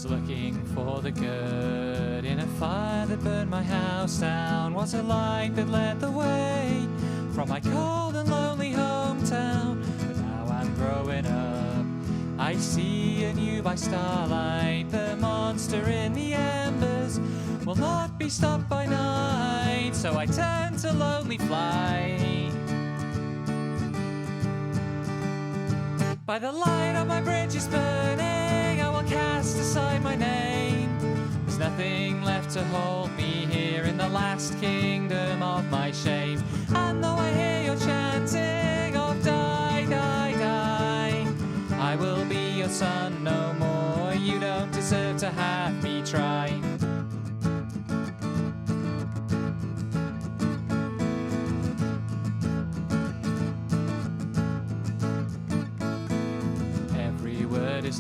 was looking for the good in a fire that burned my house down. Was a light that led the way from my cold and lonely hometown. But now I'm growing up, I see anew by starlight. The monster in the embers will not be stopped by night. So I turn to lonely flight. By the light on my bridge is burning, I will cast aside my name. There's nothing left to hold me here in the last kingdom of my shame. And though I hear your chanting of die, die, die, I will be your son no more. You don't deserve to have me try.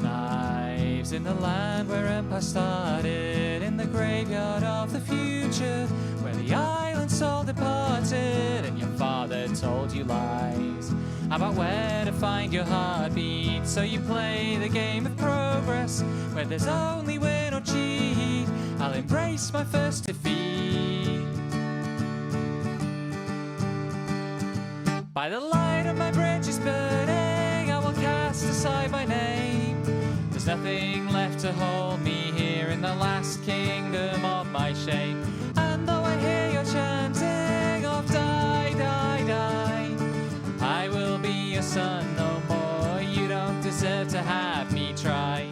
Knives in the land where empire started, in the graveyard of the future, where the island soul departed, and your father told you lies about where to find your heartbeat. So you play the game of progress, where there's only win or cheat. I'll embrace my first defeat. By the light of my bridge is burning, I will cast aside my name. There's nothing left to hold me here in the last kingdom of my shame. And though I hear your chanting of die, die, die, I will be your son no more. You don't deserve to have me try.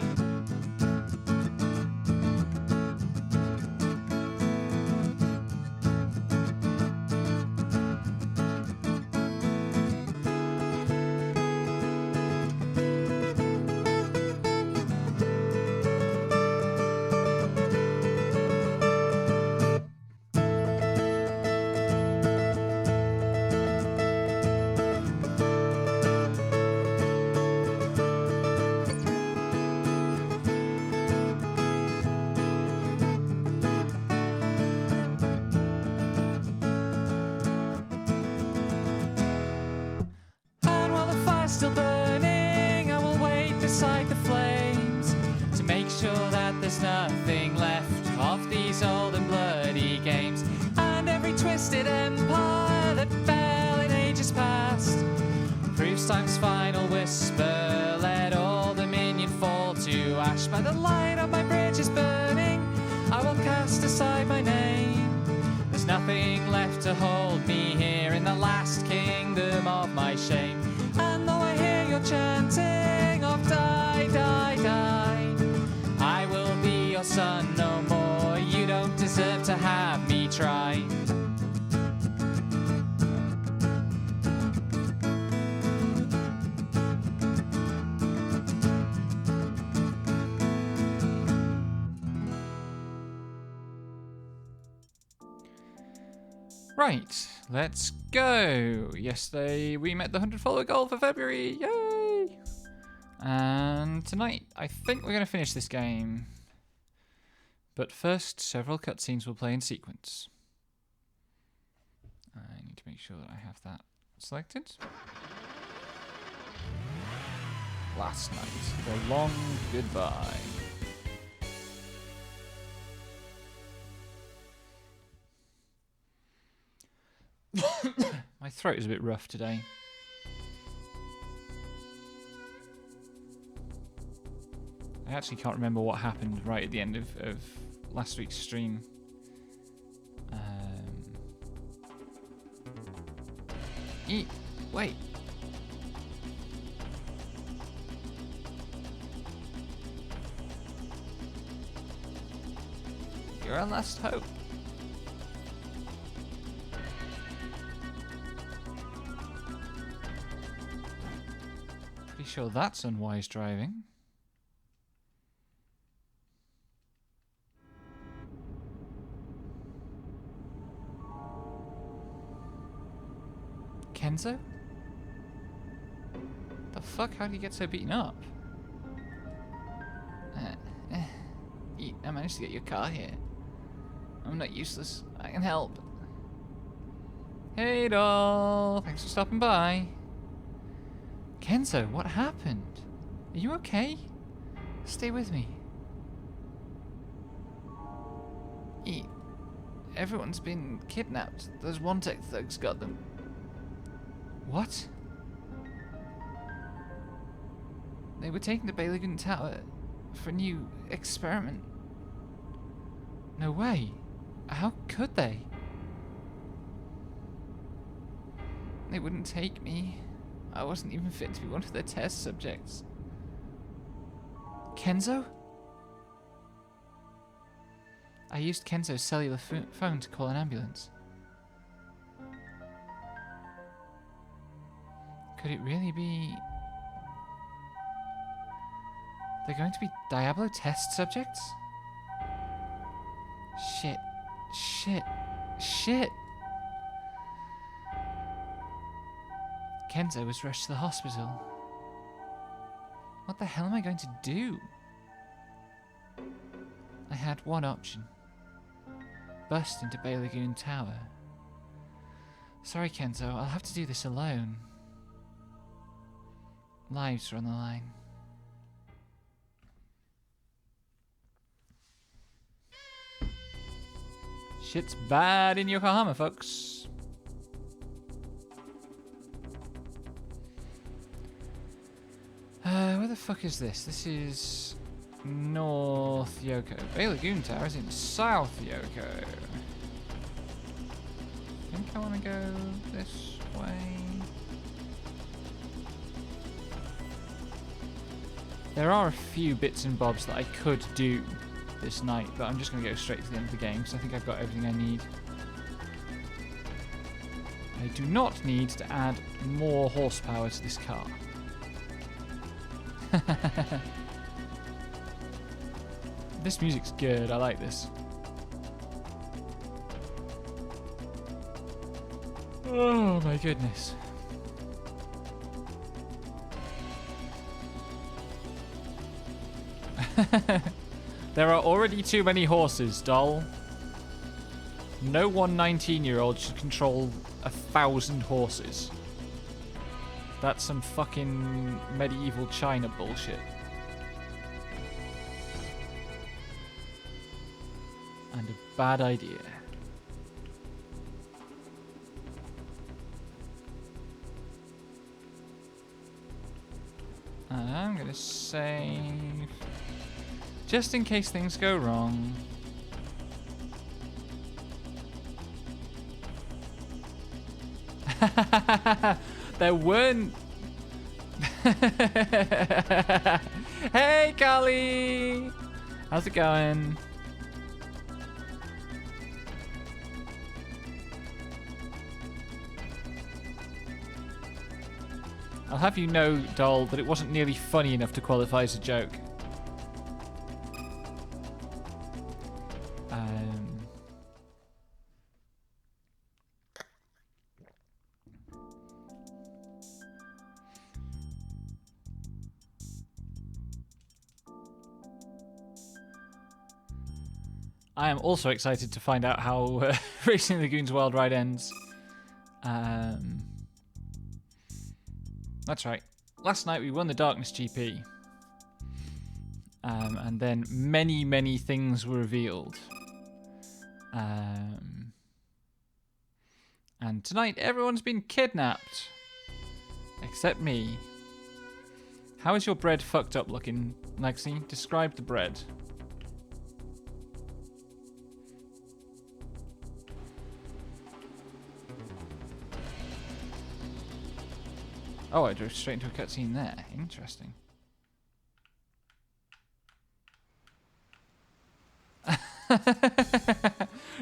Still burning, I will wait beside the flames to make sure that there's nothing left of these old and bloody games. And every twisted empire that fell in ages past proves time's final whisper. Let all dominion fall to ash. By the light of my bridge is burning, I will cast aside my name. There's nothing left to hold me here in the last kingdom of my shame. And though I hear your chanting of die, die, die, I will be your son no more. You don't deserve to have me try. Right, let's go. Yesterday we met the 100 follower goal for February. Yay! And tonight I think we're going to finish this game. But first, several cutscenes will play in sequence. I need to make sure that I have that selected. Last night, the long goodbye. My throat is a bit rough today. I actually can't remember what happened right at the end of last week's stream. Wait. You're our last hope. Pretty sure that's unwise driving. Kenzo? The fuck? How did you get so beaten up? I managed to get your car here. I'm not useless. I can help. Hey doll, thanks for stopping by. Kenzo, what happened? Are you okay? Stay with me. Tonight, everyone's been kidnapped. Those Wantek thugs got them. What? They were taken to Balagoon Tower for a new experiment. No way. How could they? They wouldn't take me. I wasn't even fit to be one of their test subjects. Kenzo? I used Kenzo's cellular phone to call an ambulance. Could it really be... They're going to be Diablo test subjects? Shit. Shit. Shit! Kenzo was rushed to the hospital. What the hell am I going to do? I had one option. Bust into Balagoon Tower. Sorry, Kenzo, I'll have to do this alone. Lives are on the line. Shit's bad in Yokohama, folks. Where the fuck is this? This is North Yoko. Balagoon Tower is in South Yoko. I think I want to go this way. There are a few bits and bobs that I could do this night, but I'm just going to go straight to the end of the game because I think I've got everything I need. I do not need to add more horsepower to this car. This music's good, I like this. Oh my goodness. There are already too many horses, doll. No one 19-year-old should control 1,000 horses. That's some fucking medieval China bullshit. And a bad idea. I'm gonna save. Just in case things go wrong. There weren't... Hey, Carly! How's it going? I'll have you know, doll, that it wasn't nearly funny enough to qualify as a joke. I am also excited to find out how Racing Lagoon's Wild Ride ends. That's right. Last night we won the Darkness GP. And then many, many things were revealed. And tonight everyone's been kidnapped. Except me. How is your bread fucked up looking, Lexi? Describe the bread. Oh, I drove straight into a cutscene there. Interesting.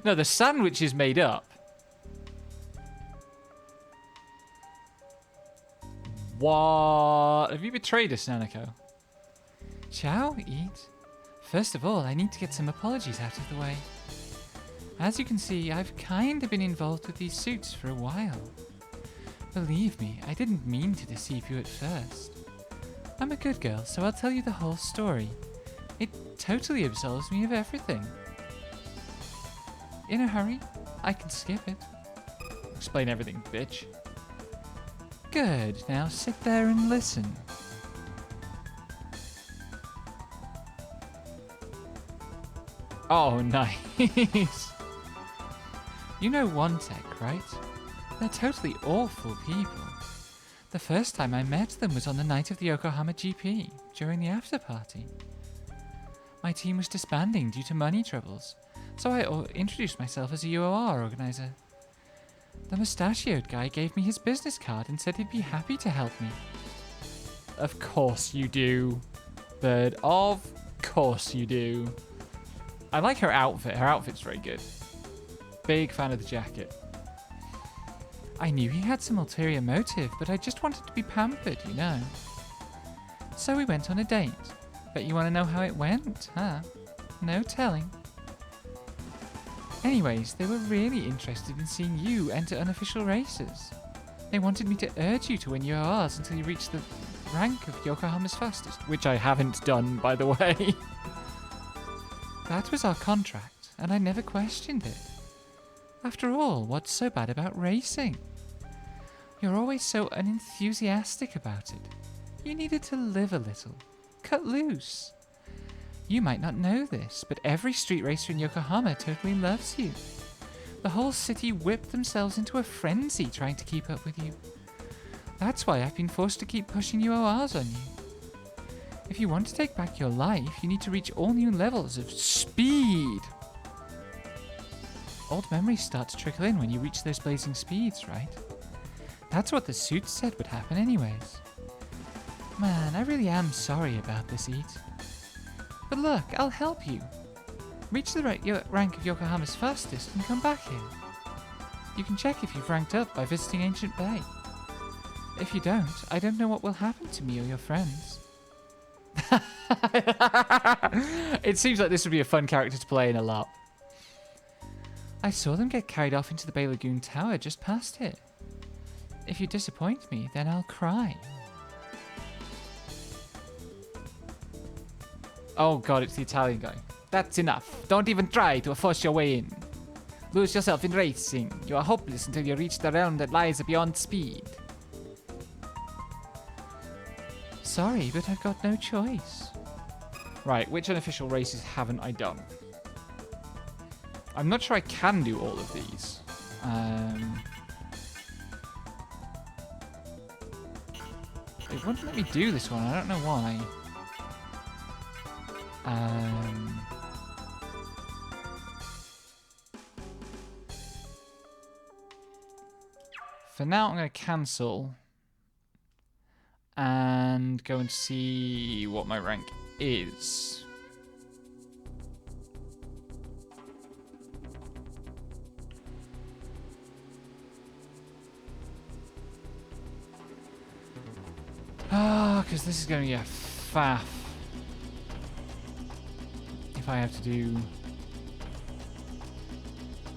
No, the sandwich is made up. What? Have you betrayed us, Nanako? Shall we eat? First of all, I need to get some apologies out of the way. As you can see, I've kind of been involved with these suits for a while. Believe me, I didn't mean to deceive you at first. I'm a good girl, so I'll tell you the whole story. It totally absolves me of everything. In a hurry? I can skip it. Explain everything, bitch. Good, now sit there and listen. Oh, nice. You know OneTech, right? They're totally awful people. The first time I met them was on the night of the Yokohama GP, during the after party. My team was disbanding due to money troubles, so I introduced myself as a UOR organizer. The mustachioed guy gave me his business card and said he'd be happy to help me. Of course you do, Bird. Of course you do. I like her outfit. Her outfit's very good. Big fan of the jacket. I knew he had some ulterior motive, but I just wanted to be pampered, you know. So we went on a date. Bet you want to know how it went, huh? No telling. Anyways, they were really interested in seeing you enter unofficial races. They wanted me to urge you to win your R's until you reach the rank of Yokohama's fastest, which I haven't done, by the way. That was our contract, and I never questioned it. After all, what's so bad about racing? You're always so unenthusiastic about it. You needed to live a little. Cut loose. You might not know this, but every street racer in Yokohama totally loves you. The whole city whipped themselves into a frenzy trying to keep up with you. That's why I've been forced to keep pushing UORs on you. If you want to take back your life, you need to reach all new levels of speed. Old memories start to trickle in when you reach those blazing speeds, right? That's what the suit said would happen anyways. Man, I really am sorry about this, Eat. But look, I'll help you. Reach the rank of Yokohama's fastest and come back here. You can check if you've ranked up by visiting Ancient Bay. If you don't, I don't know what will happen to me or your friends. It seems like this would be a fun character to play in a lot. I saw them get carried off into the Bay Lagoon Tower just past here. If you disappoint me, then I'll cry. Oh god, it's the Italian guy. That's enough. Don't even try to force your way in. Lose yourself in racing. You are hopeless until you reach the realm that lies beyond speed. Sorry, but I've got no choice. Right, which unofficial races haven't I done? I'm not sure I can do all of these. It wouldn't let me do this one. I don't know why. For now, I'm going to cancel and go and see what my rank is. Ah, because this is going to be a faff. If I have to do...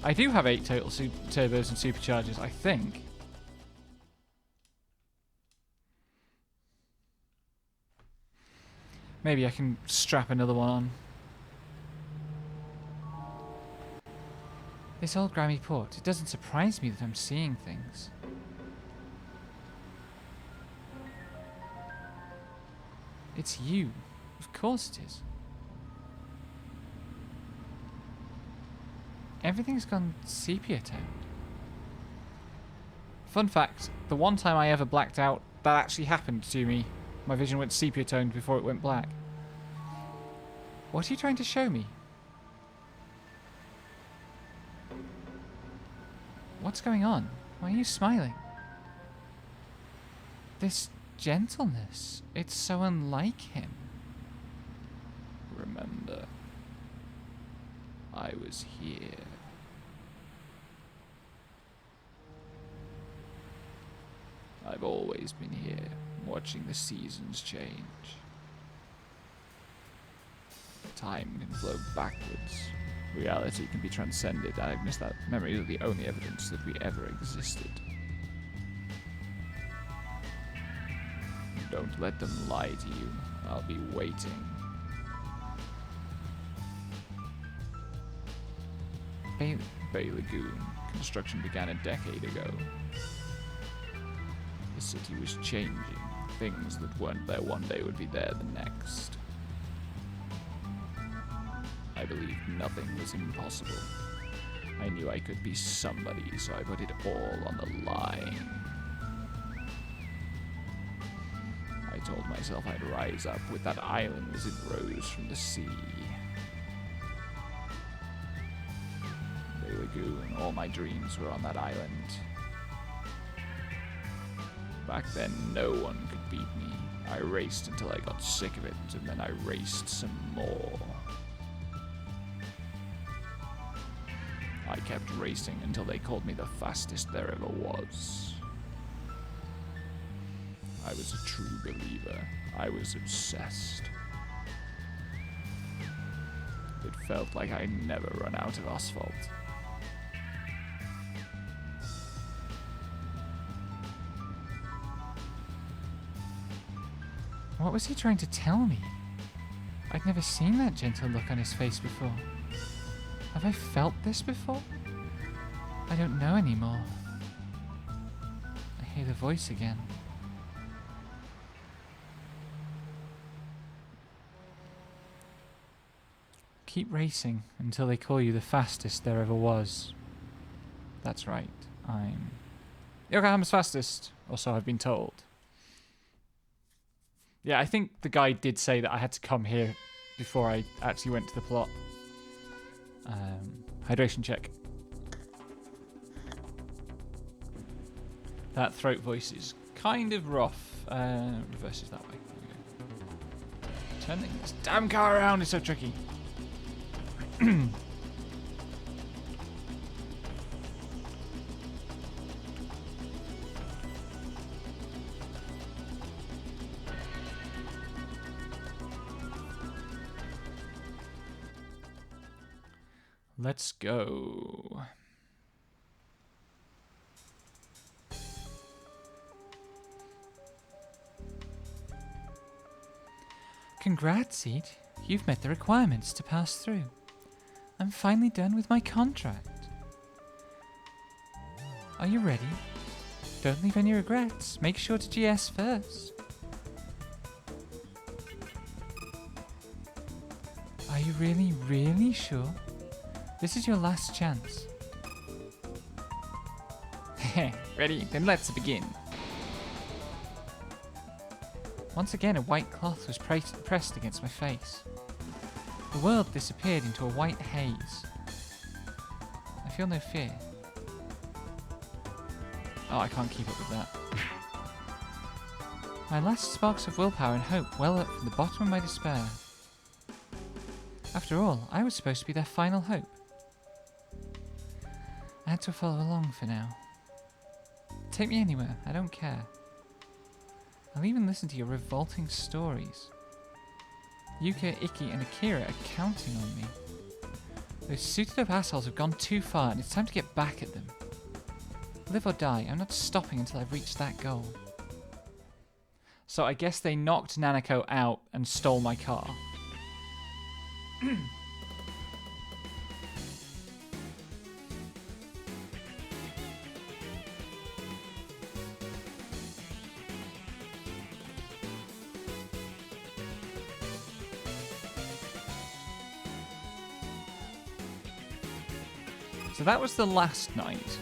I do have 8 total turbos and superchargers, I think. Maybe I can strap another one on. This old grimy port, it doesn't surprise me that I'm seeing things. It's you. Of course it is. Everything's gone sepia-toned. Fun fact, the one time I ever blacked out, that actually happened to me. My vision went sepia-toned before it went black. What are you trying to show me? What's going on? Why are you smiling? This gentleness, it's so unlike him. Remember, I was here. I've always been here, watching the seasons change. Time can flow backwards. Reality can be transcended. I've missed that. Memories are the only evidence that we ever existed. Don't let them lie to you. I'll be waiting. Bay Lagoon. Construction began a decade ago. The city was changing. Things that weren't there one day would be there the next. I believed nothing was impossible. I knew I could be somebody, so I put it all on the line. I told myself I'd rise up with that island as it rose from the sea. Bay Lagoon, all my dreams were on that island. Back then, no one could beat me. I raced until I got sick of it, and then I raced some more. I kept racing until they called me the fastest there ever was. I was a true believer. I was obsessed. It felt like I'd never run out of asphalt. What was he trying to tell me? I'd never seen that gentle look on his face before. Have I felt this before? I don't know anymore. I hear the voice again. Keep racing until they call you the fastest there ever was. That's right, I'm Yokohama's fastest, or so I've been told. Yeah, I think the guy did say that I had to come here before I actually went to the plot. Hydration check. That throat voice is kind of rough. Reverses that way. There we go. Turning this damn car around is so tricky. Let's go. Congrats, Seed. You've met the requirements to pass through. I'm finally done with my contract. Are you ready? Don't leave any regrets. Make sure to GS first. Are you really, really sure? This is your last chance. Ready? Then let's begin. Once again, a white cloth was pressed against my face. The world disappeared into a white haze. I feel no fear. Oh, I can't keep up with that. My last sparks of willpower and hope well up from the bottom of my despair. After all, I was supposed to be their final hope. I had to follow along for now. Take me anywhere, I don't care. I'll even listen to your revolting stories. Yuka, Ikki, and Akira are counting on me. Those suited up assholes have gone too far and it's time to get back at them. Live or die, I'm not stopping until I've reached that goal. So I guess they knocked Nanako out and stole my car. So that was the last night.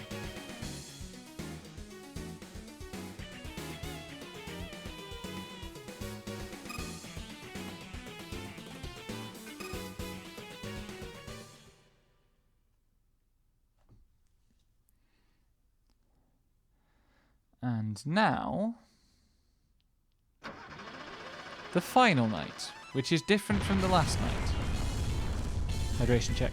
And now, the final night, which is different from the last night. Hydration check.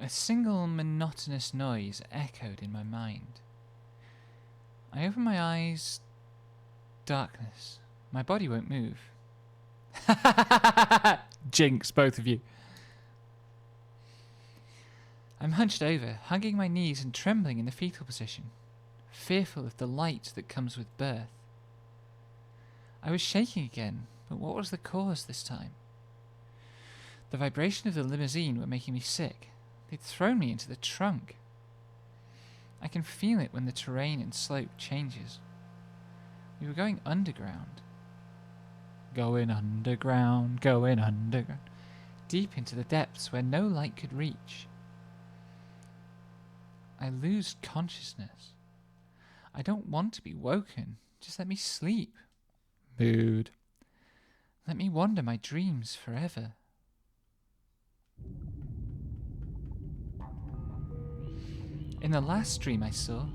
A single monotonous noise echoed in my mind. I opened my eyes. Darkness. My body won't move. Jinx, both of you. I'm hunched over, hugging my knees and trembling in the fetal position, fearful of the light that comes with birth. I was shaking again, but what was the cause this time? The vibration of the limousine were making me sick. They'd thrown me into the trunk. I can feel it when the terrain and slope changes. We were going underground. Going underground, going underground. Deep into the depths where no light could reach. I lose consciousness. I don't want to be woken. Just let me sleep. Mood. Let me wander my dreams forever. In the last dream I saw,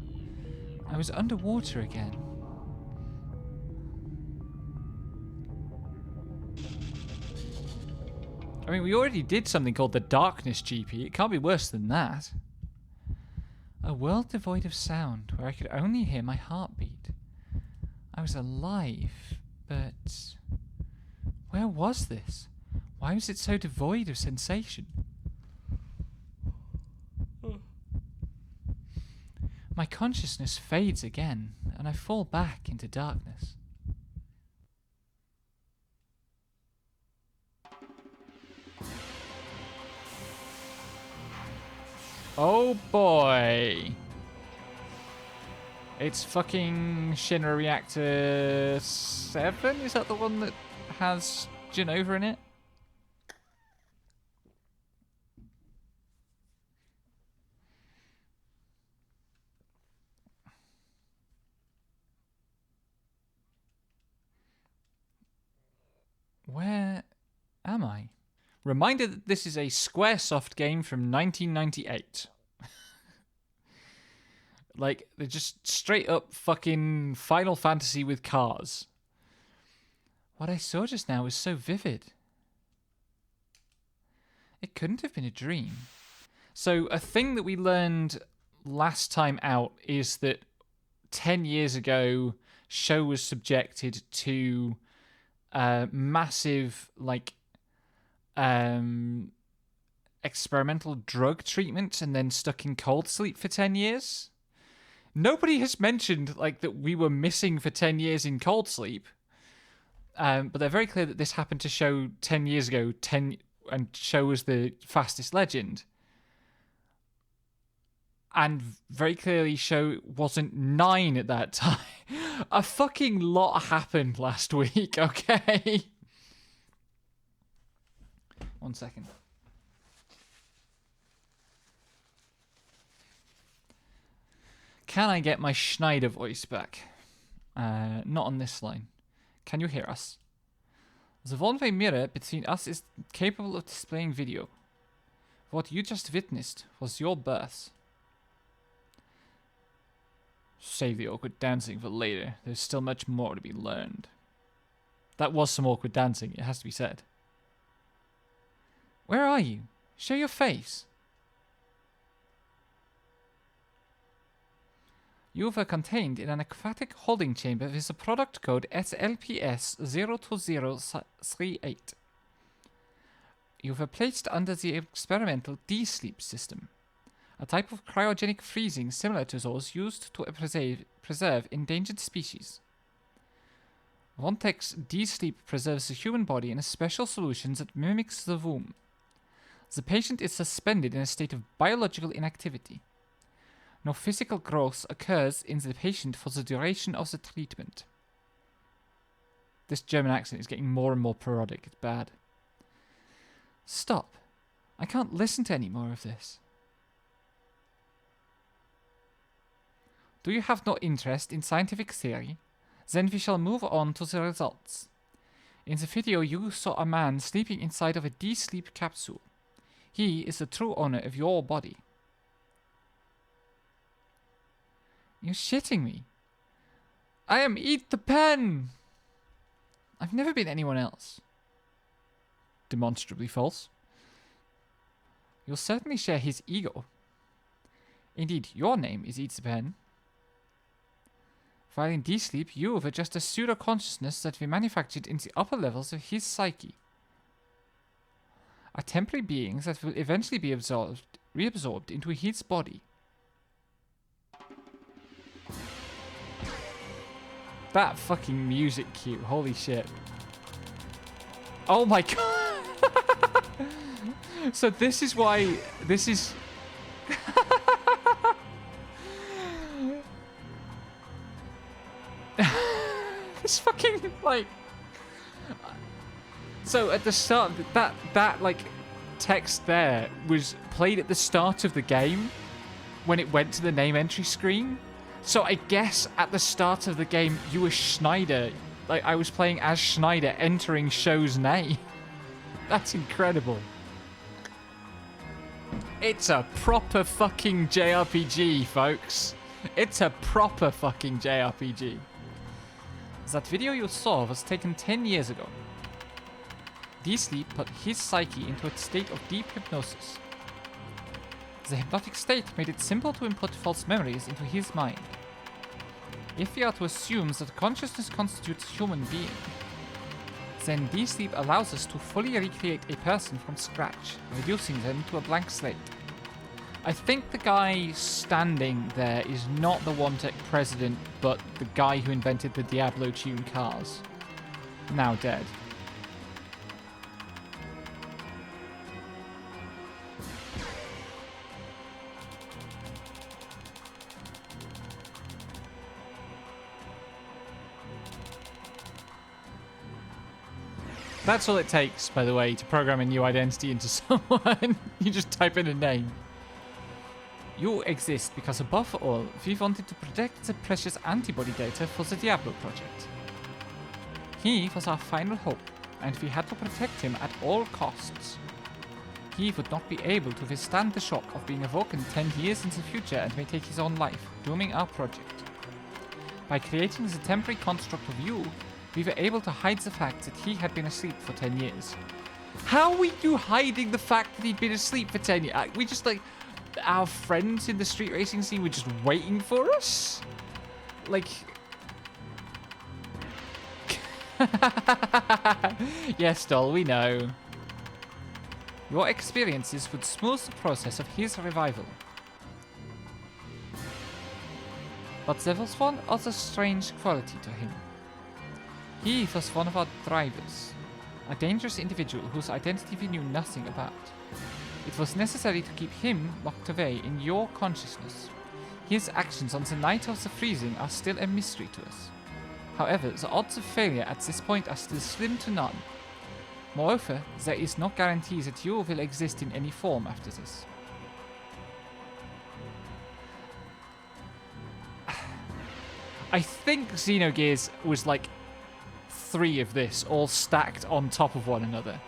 I was underwater again. I mean, we already did something called the Darkness GP. It can't be worse than that. A world devoid of sound, where I could only hear my heartbeat. I was alive, but... where was this? Why was it so devoid of sensation? My consciousness fades again, and I fall back into darkness. Oh boy. It's fucking Shinra Reactor 7? Is that the one that has Genova in it? Where am I? Reminder that this is a Squaresoft game from 1998. Like, they're just straight up fucking Final Fantasy with cars. What I saw just now was so vivid. It couldn't have been a dream. So, a thing that we learned last time out is that 10 years ago, Sho was subjected to massive, like, experimental drug treatment and then stuck in cold sleep for 10 years. Nobody has mentioned, like, that we were missing for 10 years in cold sleep. But they're very clear that this happened to Sho 10 years ago, and Sho was the fastest legend. And very clearly Sho wasn't 9 at that time. A fucking lot happened last week, okay? 1 second. Can I get my Schneider voice back? Not on this line. Can you hear us? The one-way mirror between us is capable of displaying video. What you just witnessed was your birth. Save the awkward dancing for later. There's still much more to be learned. That was some awkward dancing, it has to be said. Where are you? Show your face. You were contained in an aquatic holding chamber with the product code SLPS02038. You were placed under the experimental D-sleep system, a type of cryogenic freezing similar to those used to preserve endangered species. Vontex D-sleep preserves the human body in a special solution that mimics the womb. The patient is suspended in a state of biological inactivity. No physical growth occurs in the patient for the duration of the treatment. This German accent is getting more and more parodic. It's bad. Stop. I can't listen to any more of this. Do you have no interest in scientific theory? Then we shall move on to the results. In the video you saw a man sleeping inside of a D-sleep capsule. He is the true owner of your body. You're shitting me. I am Eat the Pen! I've never been anyone else. Demonstrably false. You'll certainly share his ego. Indeed, your name is Eat the Pen. While in D-sleep, you were just a pseudo-consciousness that we manufactured in the upper levels of his psyche. A temporary being that will eventually be reabsorbed into his body. That fucking music cue, holy shit. Oh my god! So this is why, this is Like, so at the start, that like text there was played at the start of the game when it went to the name entry screen. So I guess at the start of the game you were Schneider. Like I was playing as Schneider entering Show's name. That's incredible. It's a proper fucking JRPG, folks. It's a proper fucking JRPG. That video you saw was taken 10 years ago. D-Sleep put his psyche into a state of deep hypnosis. The hypnotic state made it simple to input false memories into his mind. If we are to assume that consciousness constitutes human being, then D-Sleep allows us to fully recreate a person from scratch, reducing them to a blank slate. I think the guy standing there is not the One-Tech president, but the guy who invented the Diablo tune cars. Now dead. That's all it takes, by the way, to program a new identity into someone. You just type in a name. You exist because above all, we wanted to protect the precious antibody data for the Diablo project. He was our final hope, and we had to protect him at all costs. He would not be able to withstand the shock of being awoken 10 years in the future and may take his own life, dooming our project. By creating the temporary construct of you, we were able to hide the fact that he had been asleep for 10 years. How are you hiding the fact that he'd been asleep for 10 years? We just like, our friends in the street racing scene were just waiting for us? Like... Yes, doll, we know. Your experiences would smooth the process of his revival. But there was one other strange quality to him. He was one of our drivers, a dangerous individual whose identity we knew nothing about. It was necessary to keep him locked away in your consciousness. His actions on the night of the freezing are still a mystery to us. However, the odds of failure at this point are still slim to none. Moreover, there is no guarantee that you will exist in any form after this. I think Xenogears was like 3 of this, all stacked on top of one another.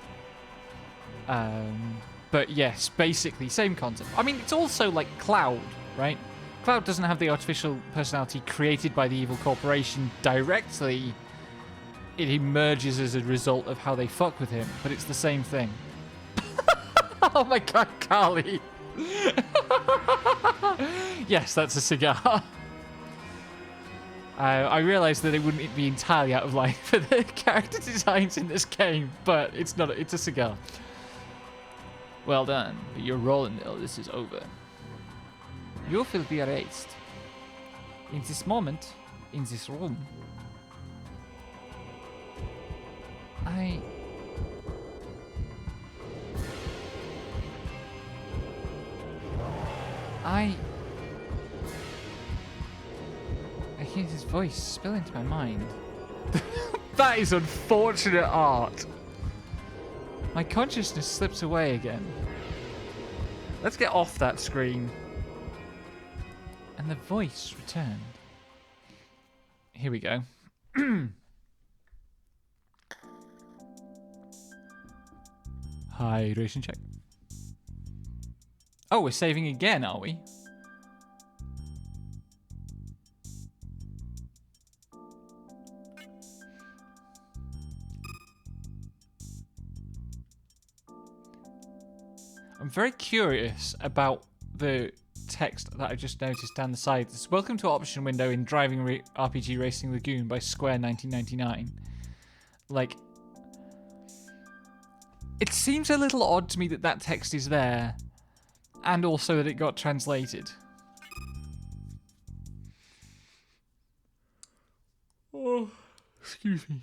But yes, basically, same concept. I mean, it's also like Cloud, right? Cloud doesn't have the artificial personality created by the evil corporation directly. It emerges as a result of how they fuck with him, but it's the same thing. Oh my god, Carly! Yes, that's a cigar. I realised that it wouldn't be entirely out of line for the character designs in this game, but it's not. It's a cigar. Well done, but your role until this is over. You will be erased. In this moment, in this room, I hear his voice spill into my mind. That is unfortunate art. My consciousness slips away again. Let's get off that screen. And the voice returned. Here we go. Hydration check. Oh, we're saving again, are we? I'm very curious about the text that I just noticed down the side. It's welcome to option window in Driving RPG Racing Lagoon by Square 1999. Like, it seems a little odd to me that that text is there, and also that it got translated. Oh, excuse me.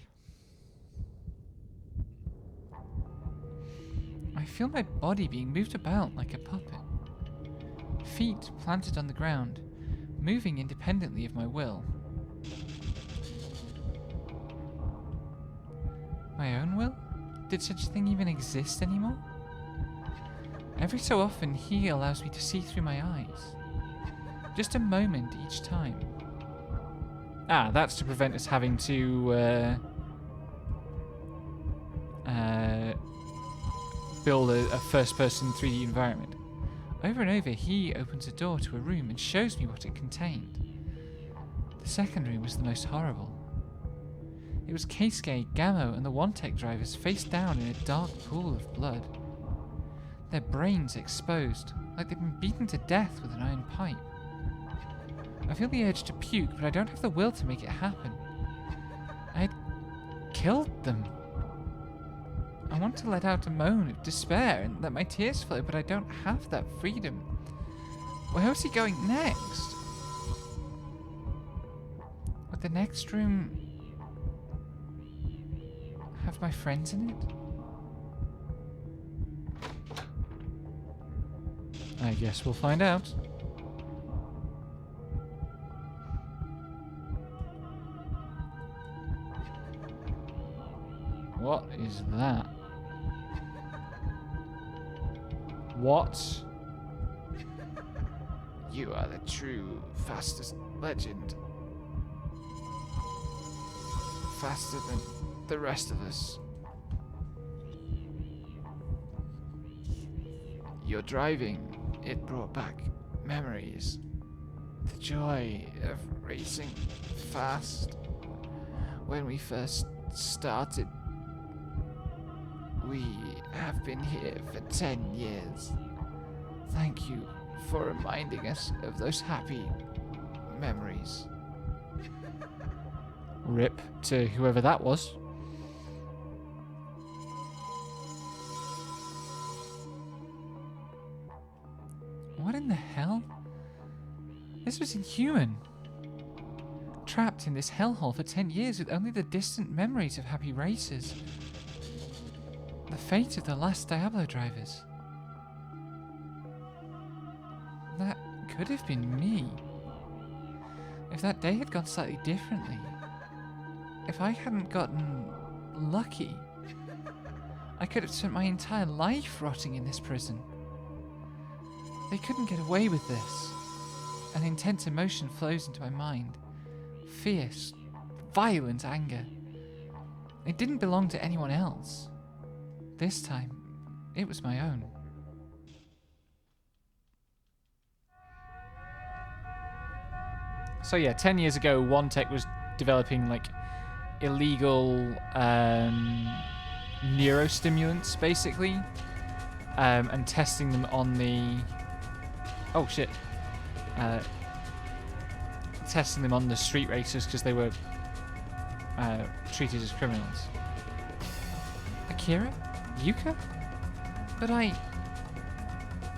I feel my body being moved about like a puppet. Feet planted on the ground, moving independently of my will. My own will? Did such a thing even exist anymore? Every so often, he allows me to see through my eyes. Just a moment each time. Ah, that's to prevent us having to build a first-person 3D environment. Over and over, he opens a door to a room and shows me what it contained. The second room was the most horrible. It was Keisuke, Gamo, and the One-Tech drivers face down in a dark pool of blood. Their brains exposed, like they'd been beaten to death with an iron pipe. I feel the urge to puke, but I don't have the will to make it happen. I had killed them. I want to let out a moan of despair and let my tears flow, but I don't have that freedom. Where was he going next? Would the next room have my friends in it? I guess we'll find out. What is that? What? You are the true fastest legend. Faster than the rest of us. Your driving, it brought back memories. The joy of racing fast. When we first started, we have been here for 10 years. Thank you for reminding us of those happy memories. Rip to whoever that was. What in the hell? This was inhuman. Trapped in this hellhole for 10 years with only the distant memories of happy races. The fate of the last Diablo drivers. That could have been me. If that day had gone slightly differently. If I hadn't gotten lucky. I could have spent my entire life rotting in this prison. They couldn't get away with this. An intense emotion flows into my mind. Fierce, violent anger. It didn't belong to anyone else. This time, it was my own. So yeah, 10 years ago, One-Tech was developing like illegal neurostimulants, basically, and testing them on the... Oh shit. Testing them on the street racers because they were treated as criminals. Akira? Yuka? But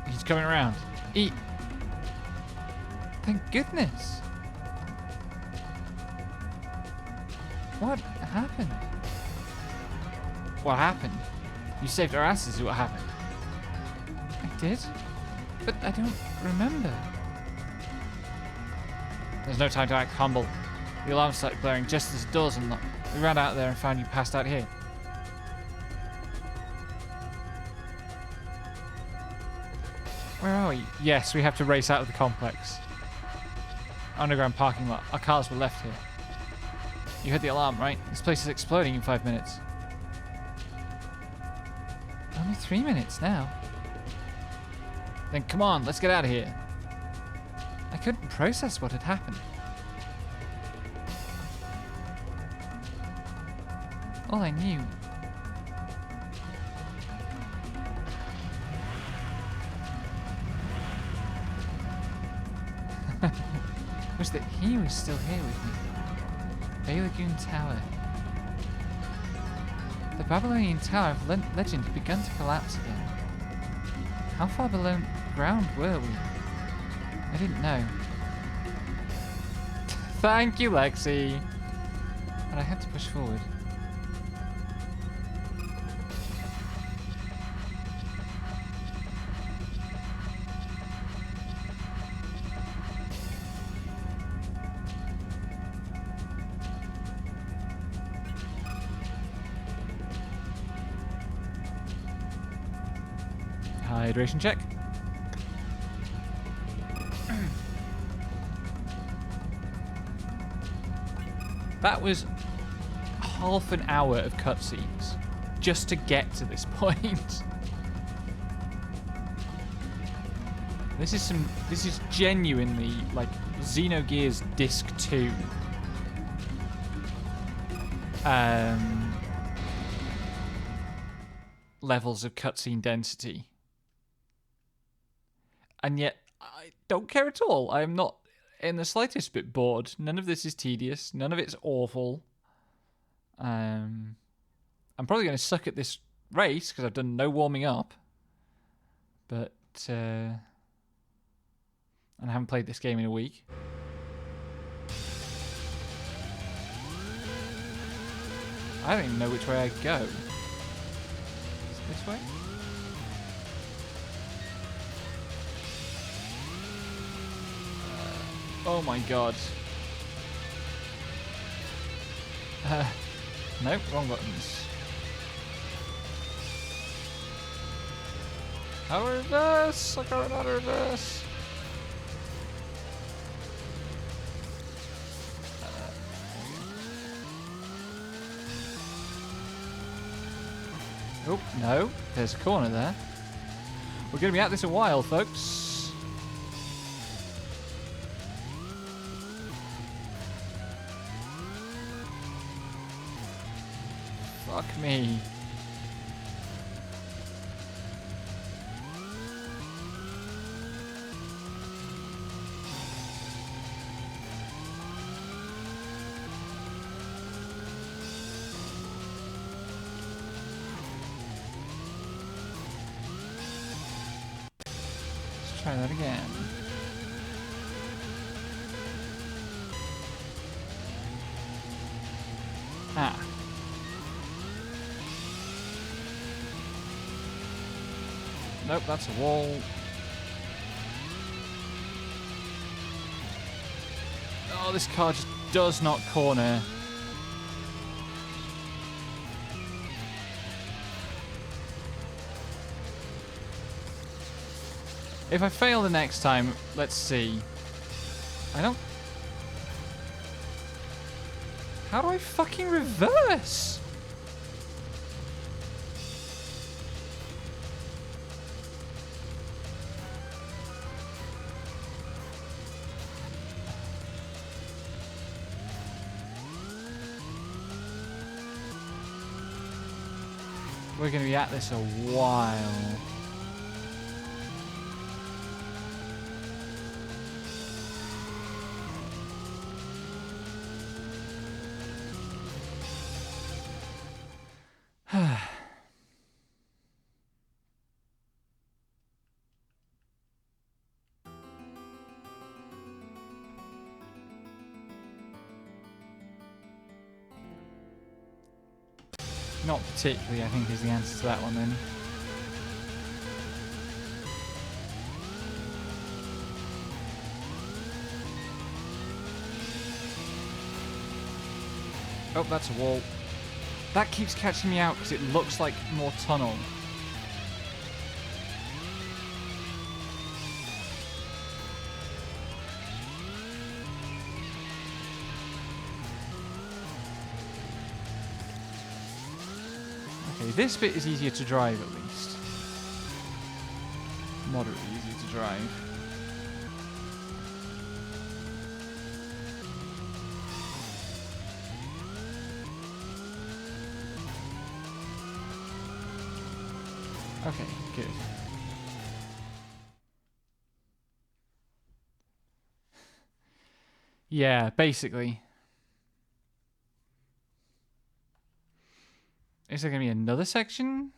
He's coming around. Eat. Thank goodness. What happened? What happened? You saved our asses, is what happened. I did? But I don't remember. There's no time to act humble. The alarm started blaring just as the doors unlocked. We ran out there and found you passed out here. Where are we? Yes, we have to race out of the complex. Underground parking lot. Our cars were left here. You heard the alarm, right? This place is exploding in 5 minutes. Only 3 minutes now. Then come on, let's get out of here. I couldn't process what had happened. All I knew was that he was still here with me. Bay Lagoon Tower. The Babylonian Tower of Legend had begun to collapse again. How far below ground were we? I didn't know. Thank you, Lexi! But I had to push forward. Hydration check. That was half an hour of cutscenes just to get to this point. This is genuinely like Xenogears Disc 2. Levels of cutscene density. And yet, I don't care at all. I am not in the slightest bit bored. None of this is tedious. None of it's awful. I'm probably going to suck at this race because I've done no warming up. But, and I haven't played this game in a week. I don't even know which way I go. Is it this way? Oh my god. Nope, wrong buttons. How do I reverse? I can't know how to reverse. Oh, no. There's a corner there. We're going to be at this a while, folks. Fuck me. Try that again. Ah. Nope, that's a wall. Oh, this car just does not corner. If I fail the next time, let's see. I don't... How do I fucking reverse? We're going to be at this a while. Not particularly, I think, is the answer to that one then. Oh, that's a wall. That keeps catching me out because it looks like more tunnel. Okay, this bit is easier to drive at least. Moderately easier to drive. Okay, good. Yeah, basically. Is there going to be another section?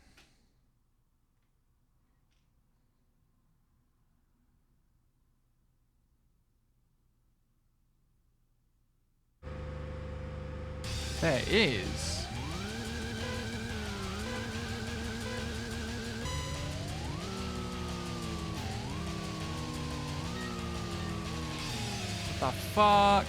There is. What the fuck?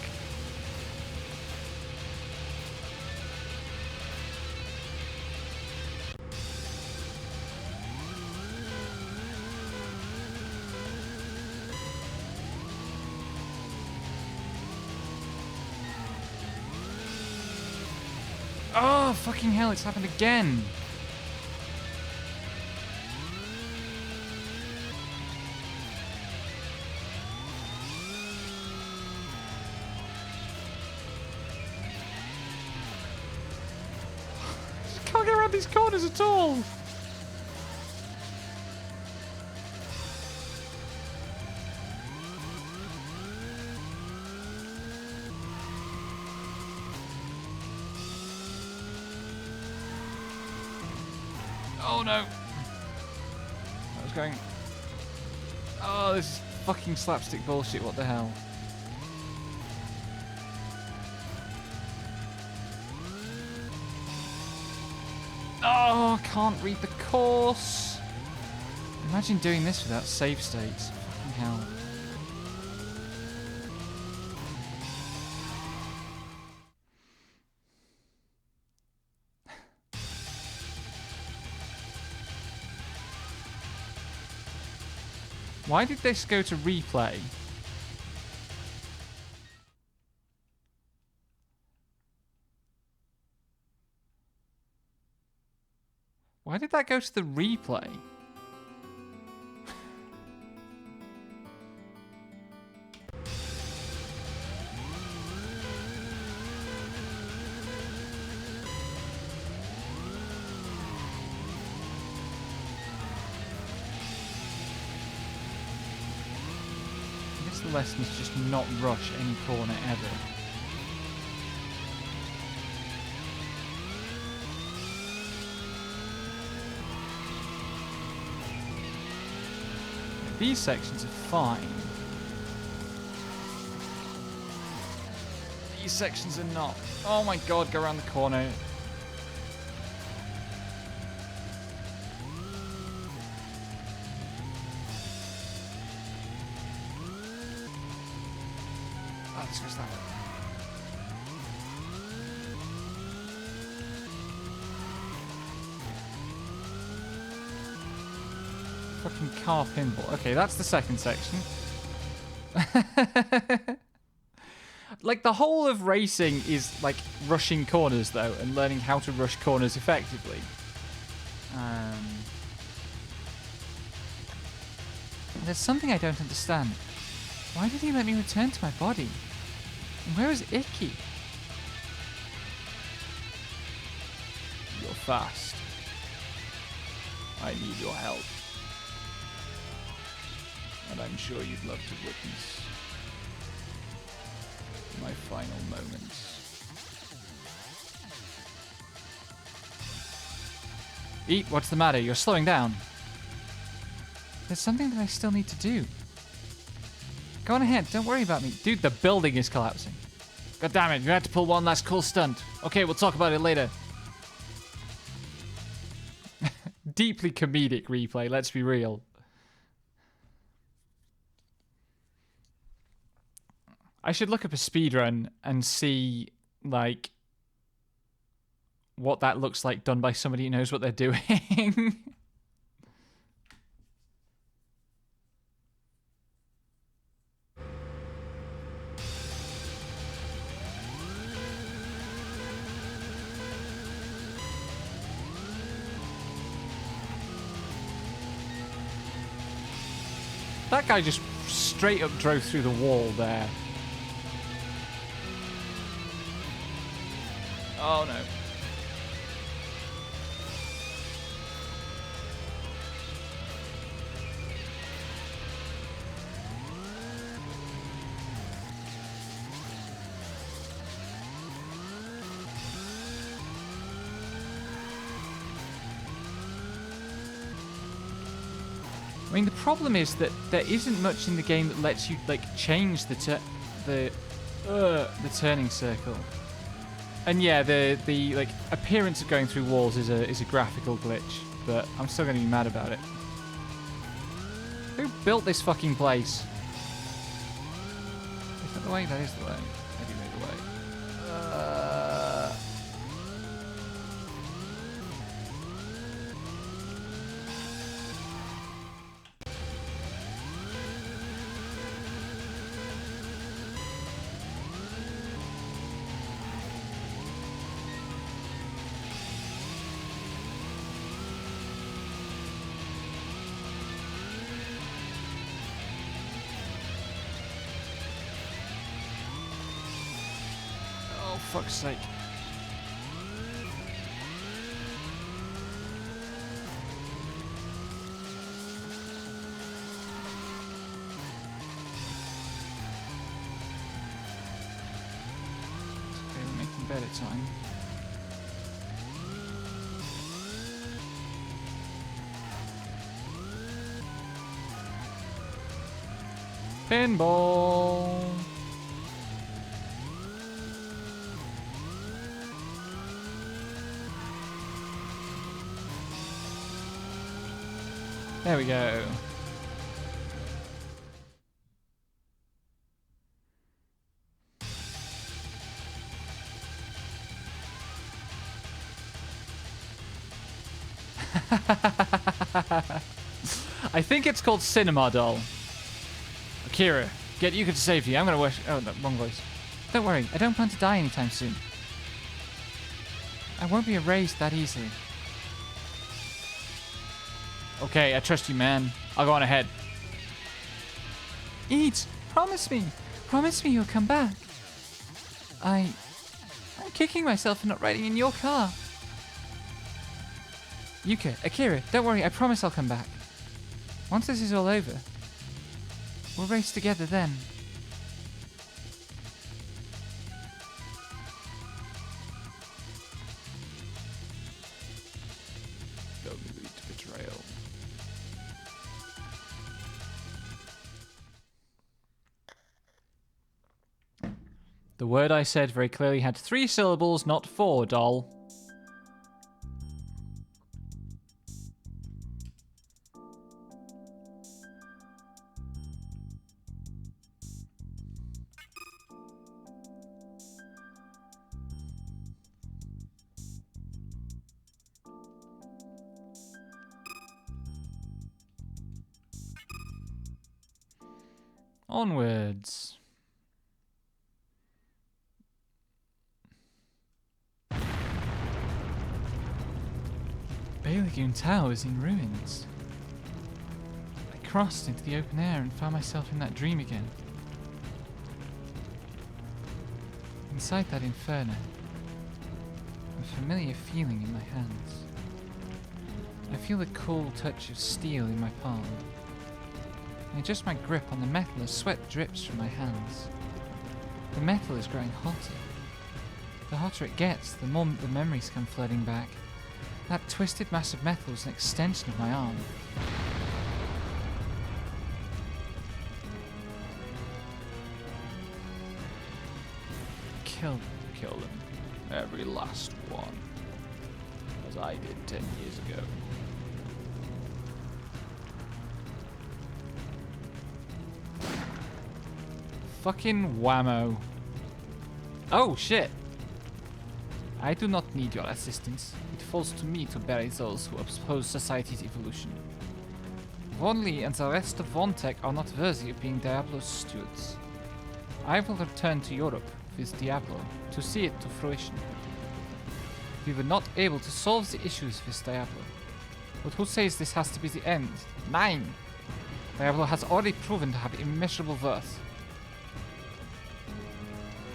Oh, fucking hell, it's happened again. Can't get around these corners at all. Oh no. I was going. Oh, this is fucking slapstick bullshit. What the hell? Oh, I can't read the course. Imagine doing this without save states. Fucking hell. Why did this go to replay? Why did that go to the replay? I guess the lesson is just not rush any corner ever. These sections are fine. These sections are not. Oh my god, go around the corner. Oh, this goes that way. Fucking car pinball. Okay, that's the second section. Like, the whole of racing is, like, rushing corners, though, and learning how to rush corners effectively. There's something I don't understand. Why did he let me return to my body? And where is Icky? You're fast. I need your help. And I'm sure you'd love to witness my final moments. Eat, what's the matter? You're slowing down. There's something that I still need to do. Go on ahead, don't worry about me. Dude, the building is collapsing. God damn it, you had to pull one last cool stunt. Okay, we'll talk about it later. Deeply comedic replay, let's be real. I should look up a speedrun and see, like, what that looks like done by somebody who knows what they're doing. That guy just straight up drove through the wall there. Oh no. I mean, the problem is that there isn't much in the game that lets you, like, change the turning circle. And yeah, the like appearance of going through walls is a graphical glitch, but I'm still going to be mad about it. Who built this fucking place? Is that the way? That is the way. Maybe made the way. fuck's sake. Okay, we're making better time. Pinball! There we go. I think it's called Cinema Doll. Akira, get Yuka to safety. I'm gonna wish. Oh, no, wrong voice. Don't worry, I don't plan to die anytime soon. I won't be erased that easily. Okay, I trust you, man. I'll go on ahead. Eat! Promise me! Promise me you'll come back. I'm kicking myself for not riding in your car. Yuka, Akira, don't worry, I promise I'll come back. Once this is all over, we'll race together then. Complete betrayal. The word I said very clearly had 3 syllables, not 4, doll. Onwards. Bay Lagoon Tower is in ruins. I crossed into the open air and found myself in that dream again. Inside that inferno, a familiar feeling in my hands. I feel the cool touch of steel in my palm. I adjust my grip on the metal as sweat drips from my hands. The metal is growing hotter. The hotter it gets, the more the memories come flooding back. That twisted mass of metal is an extension of my arm. Kill them. Every last one. As I did 10 years ago. Fucking whammo. Oh shit. I do not need your assistance. It falls to me to bury those who oppose society's evolution. Vonley and the rest of Vontech are not worthy of being Diablo's stewards. I will return to Europe with Diablo to see it to fruition. We were not able to solve the issues with Diablo. But who says this has to be the end? Nein! Diablo has already proven to have immeasurable worth.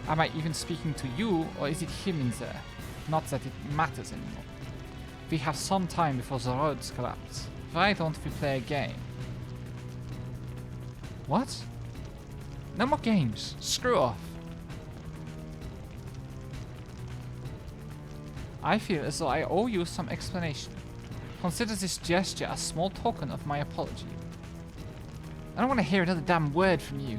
Am I even speaking to you, or is it him in there? Not that it matters anymore. We have some time before the roads collapse. Why don't we play a game? What? No more games. Screw off. I feel as though I owe you some explanation. Consider this gesture a small token of my apology. I don't want to hear another damn word from you.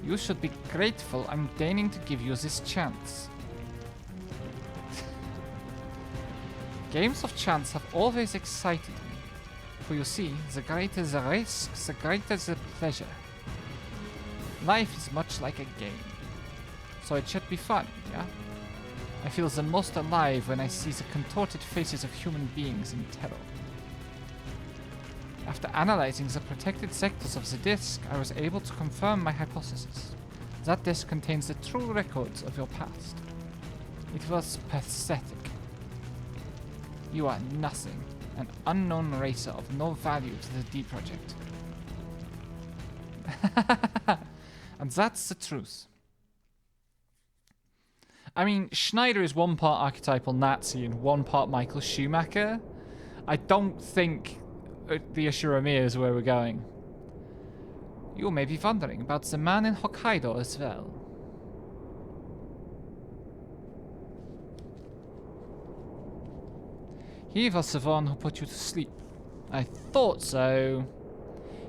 You should be grateful I'm deigning to give you this chance. Games of chance have always excited me. For you see, the greater the risk, the greater the pleasure. Life is much like a game. So it should be fun, yeah? I feel the most alive when I see the contorted faces of human beings in terror. After analyzing the protected sectors of the disk, I was able to confirm my hypothesis. That disk contains the true records of your past. It was pathetic. You are nothing, an unknown racer of no value to the D Project. And that's the truth. I mean, Schneider is one part archetypal Nazi and one part Michael Schumacher. I don't think the Ashura is where we're going. You may be wondering about the man in Hokkaido as well. He was the one who put you to sleep. I thought so.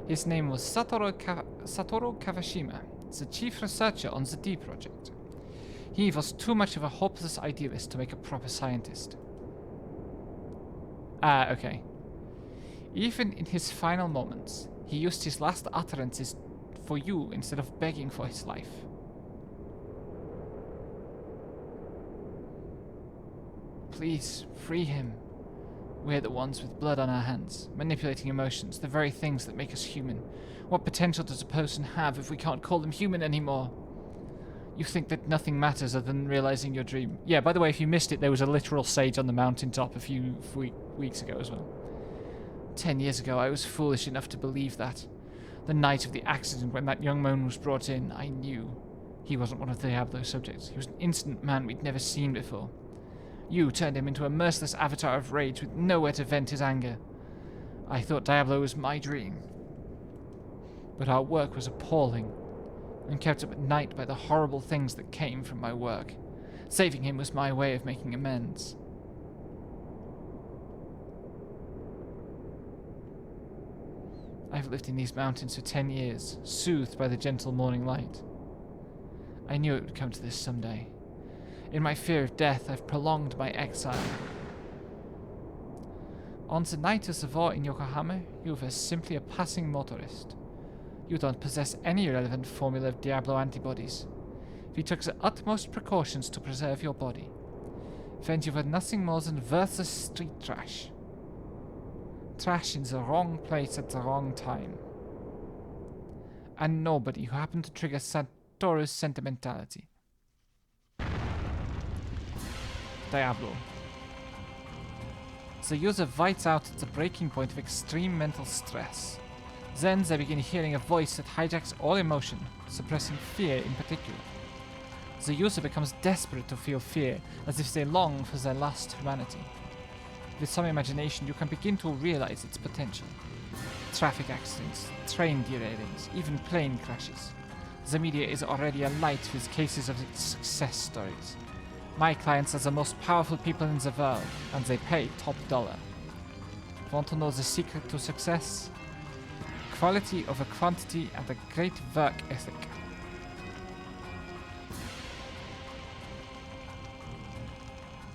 His name was Satoru Kawashima, the chief researcher on the D project. He was too much of a hopeless idealist to make a proper scientist. Okay. Even in his final moments, he used his last utterances for you instead of begging for his life. Please, free him. We're the ones with blood on our hands, manipulating emotions, the very things that make us human. What potential does a person have if we can't call them human anymore? You think that nothing matters other than realizing your dream. Yeah, by the way, if you missed it, there was a literal sage on the mountaintop a few weeks ago as well. 10 years ago, I was foolish enough to believe that. The night of the accident when that young man was brought in, I knew he wasn't one of Diablo's subjects. He was an instant man we'd never seen before. You turned him into a merciless avatar of rage with nowhere to vent his anger. I thought Diablo was my dream. But our work was appalling. I'm kept up at night by the horrible things that came from my work. Saving him was my way of making amends. I've lived in these mountains for 10 years, soothed by the gentle morning light. I knew it would come to this someday. In my fear of death, I've prolonged my exile. On the night of the war in Yokohama, you were simply a passing motorist. You don't possess any relevant formula of Diablo antibodies. We took the utmost precautions to preserve your body. Then you were nothing more than worthless street trash. Trash in the wrong place at the wrong time. And nobody who happened to trigger Satoru's sentimentality. Diablo. The user whites out at the breaking point of extreme mental stress. Then they begin hearing a voice that hijacks all emotion, suppressing fear in particular. The user becomes desperate to feel fear, as if they long for their lost humanity. With some imagination, you can begin to realize its potential. Traffic accidents, train derailings, even plane crashes. The media is already alight with cases of its success stories. My clients are the most powerful people in the world, and they pay top dollar. Want to know the secret to success? Quality over quantity and a great work ethic.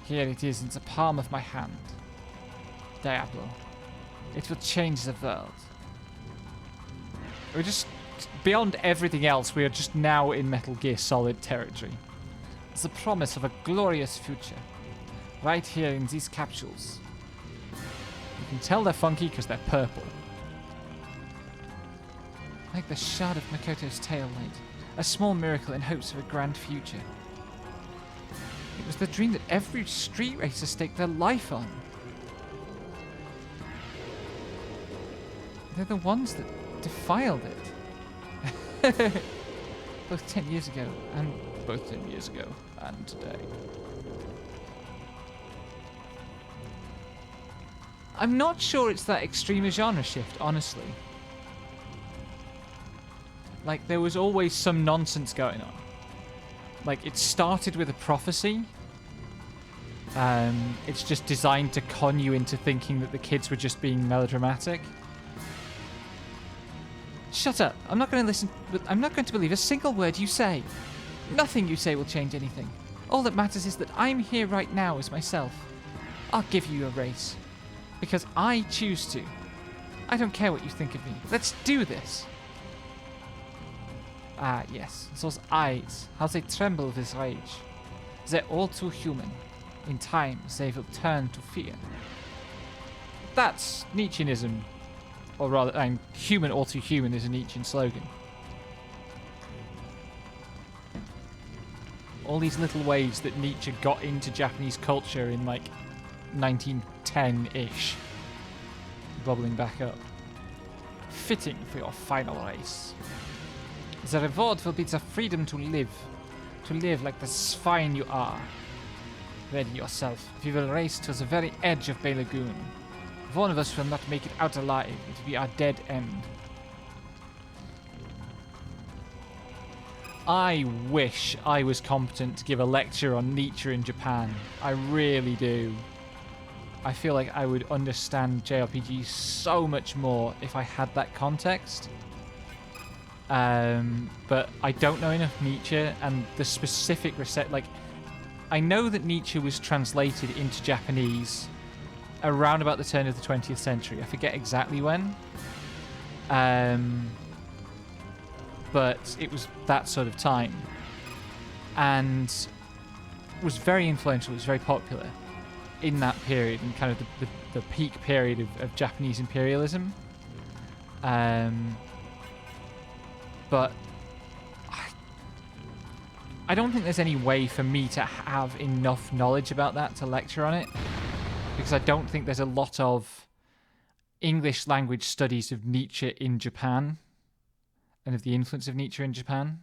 Here it is in the palm of my hand. Diablo. It will change the world. We're just, beyond everything else, we are just now in Metal Gear Solid territory. The promise of a glorious future. Right here in these capsules. You can tell they're funky because they're purple. Like the shard of Makoto's tail light. A small miracle in hopes of a grand future. It was the dream that every street racer staked their life on. They're the ones that defiled it. Both 10 years ago and both 10 years ago and today. I'm not sure it's that extreme a genre shift, honestly. Like, there was always some nonsense going on. Like, it started with a prophecy. It's just designed to con you into thinking that the kids were just being melodramatic. Shut up. I'm not going to listen. I'm not going to believe a single word you say. Nothing you say will change anything. All that matters is that I'm here right now as myself. I'll give you a race. Because I choose to. I don't care what you think of me. Let's do this. Ah, yes. Those eyes. How they tremble with rage. They're all too human. In time, they will turn to fear. That's Nietzscheanism. Or rather, human all too human is a Nietzschean slogan. All these little ways that Nietzsche got into Japanese culture in like 1910-ish. Bubbling back up. Fitting for your final race. The reward will be the freedom to live. to live like the swine you are. Ready yourself. We will race to the very edge of Bay Lagoon. If one of us will not make it out alive, it will be our dead end. I wish I was competent to give a lecture on Nietzsche in Japan. I really do. I feel like I would understand JRPGs so much more if I had that context. But I don't know enough Nietzsche, and the specific like, I know that Nietzsche was translated into Japanese around about the turn of the 20th century. I forget exactly when. But it was that sort of time. And was very influential, was very popular in that period, and kind of the peak period of Japanese imperialism. But I don't think there's any way for me to have enough knowledge about that to lecture on it, because I don't think there's a lot of English language studies of Nietzsche in Japan and of the influence of Nietzsche in Japan.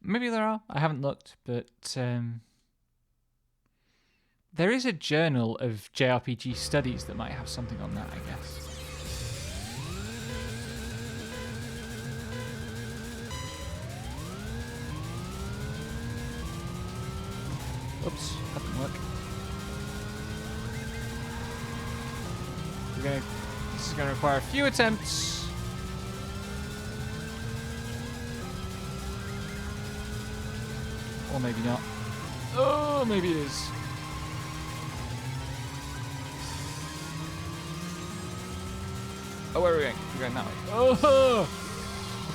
Maybe there are. I haven't looked, but there is a journal of JRPG studies that might have something on that, I guess. Oops, that didn't work. This is going to require a few attempts. Or maybe not. Oh, maybe it is. Oh, where are we going? We're going that way. Oh!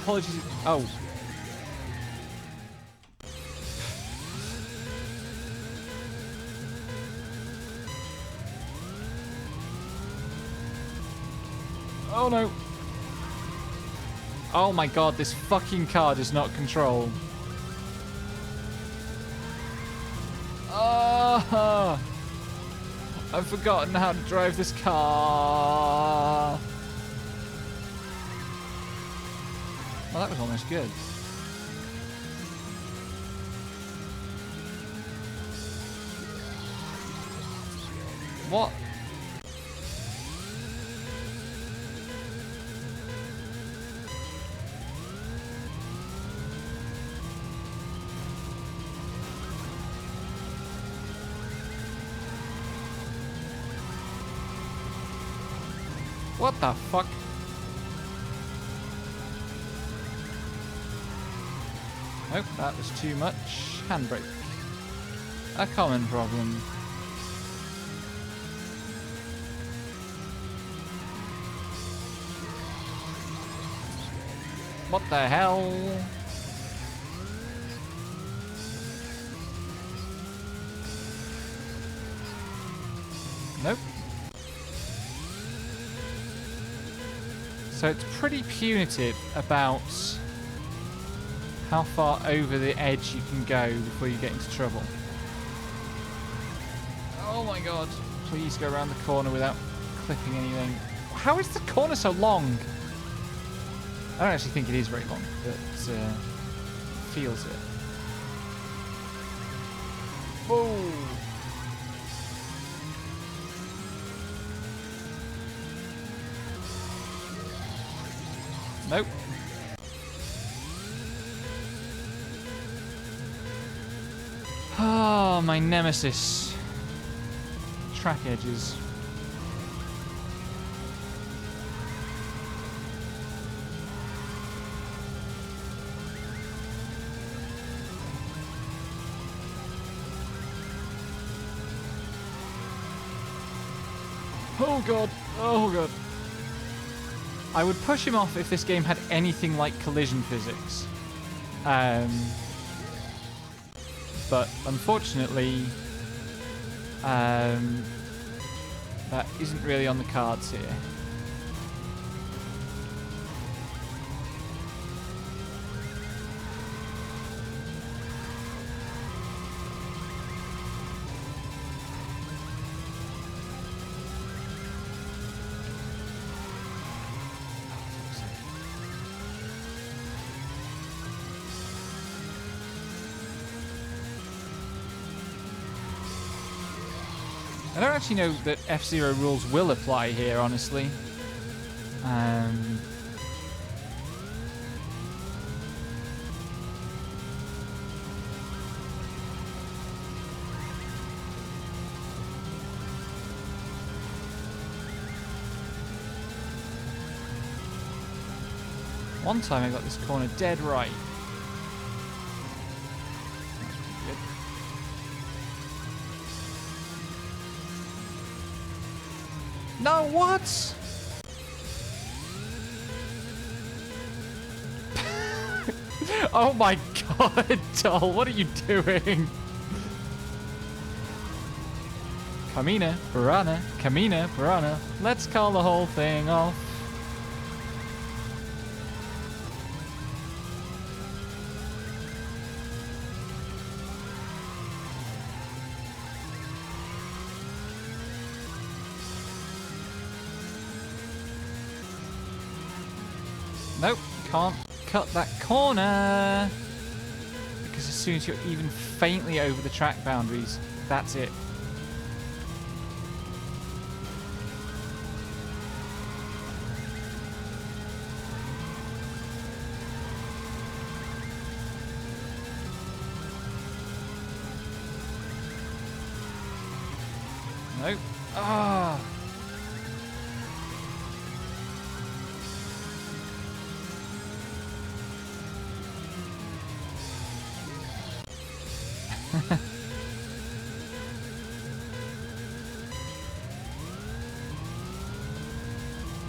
Apologies. Oh. Oh no. Oh my god, this fucking car does not control. Oh, I've forgotten how to drive this car. Well, that was almost good. What? What the fuck? Nope, that was too much. Handbrake. A common problem. What the hell? Nope. So it's pretty punitive about how far over the edge you can go before you get into trouble. Oh my god. Please go around the corner without clipping anything. How is the corner so long? I don't actually think it is very long, but feels it. Whoa! Nope. Oh, my nemesis. Track edges. Oh god. Oh god. I would push him off if this game had anything like collision physics. But unfortunately, that isn't really on the cards here. I don't actually know that F-Zero rules will apply here, honestly. One time I got this corner dead right. That's pretty good. No, what? Oh my god, Doll, what are you doing? Camina, Piranha. Let's call the whole thing off. Nope, can't cut that corner. Because as soon as you're even faintly over the track boundaries, that's it. Nope. Ah.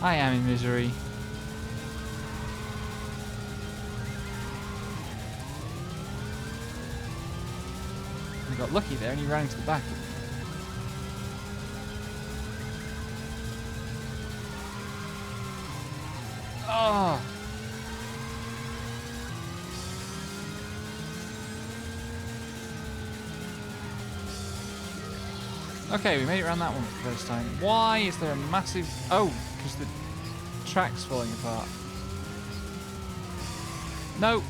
I am in misery. I got lucky there and he ran into the back of me. Oh. Okay, we made it around that one for the first time. Why is there a massive... Oh, because the track's falling apart. No.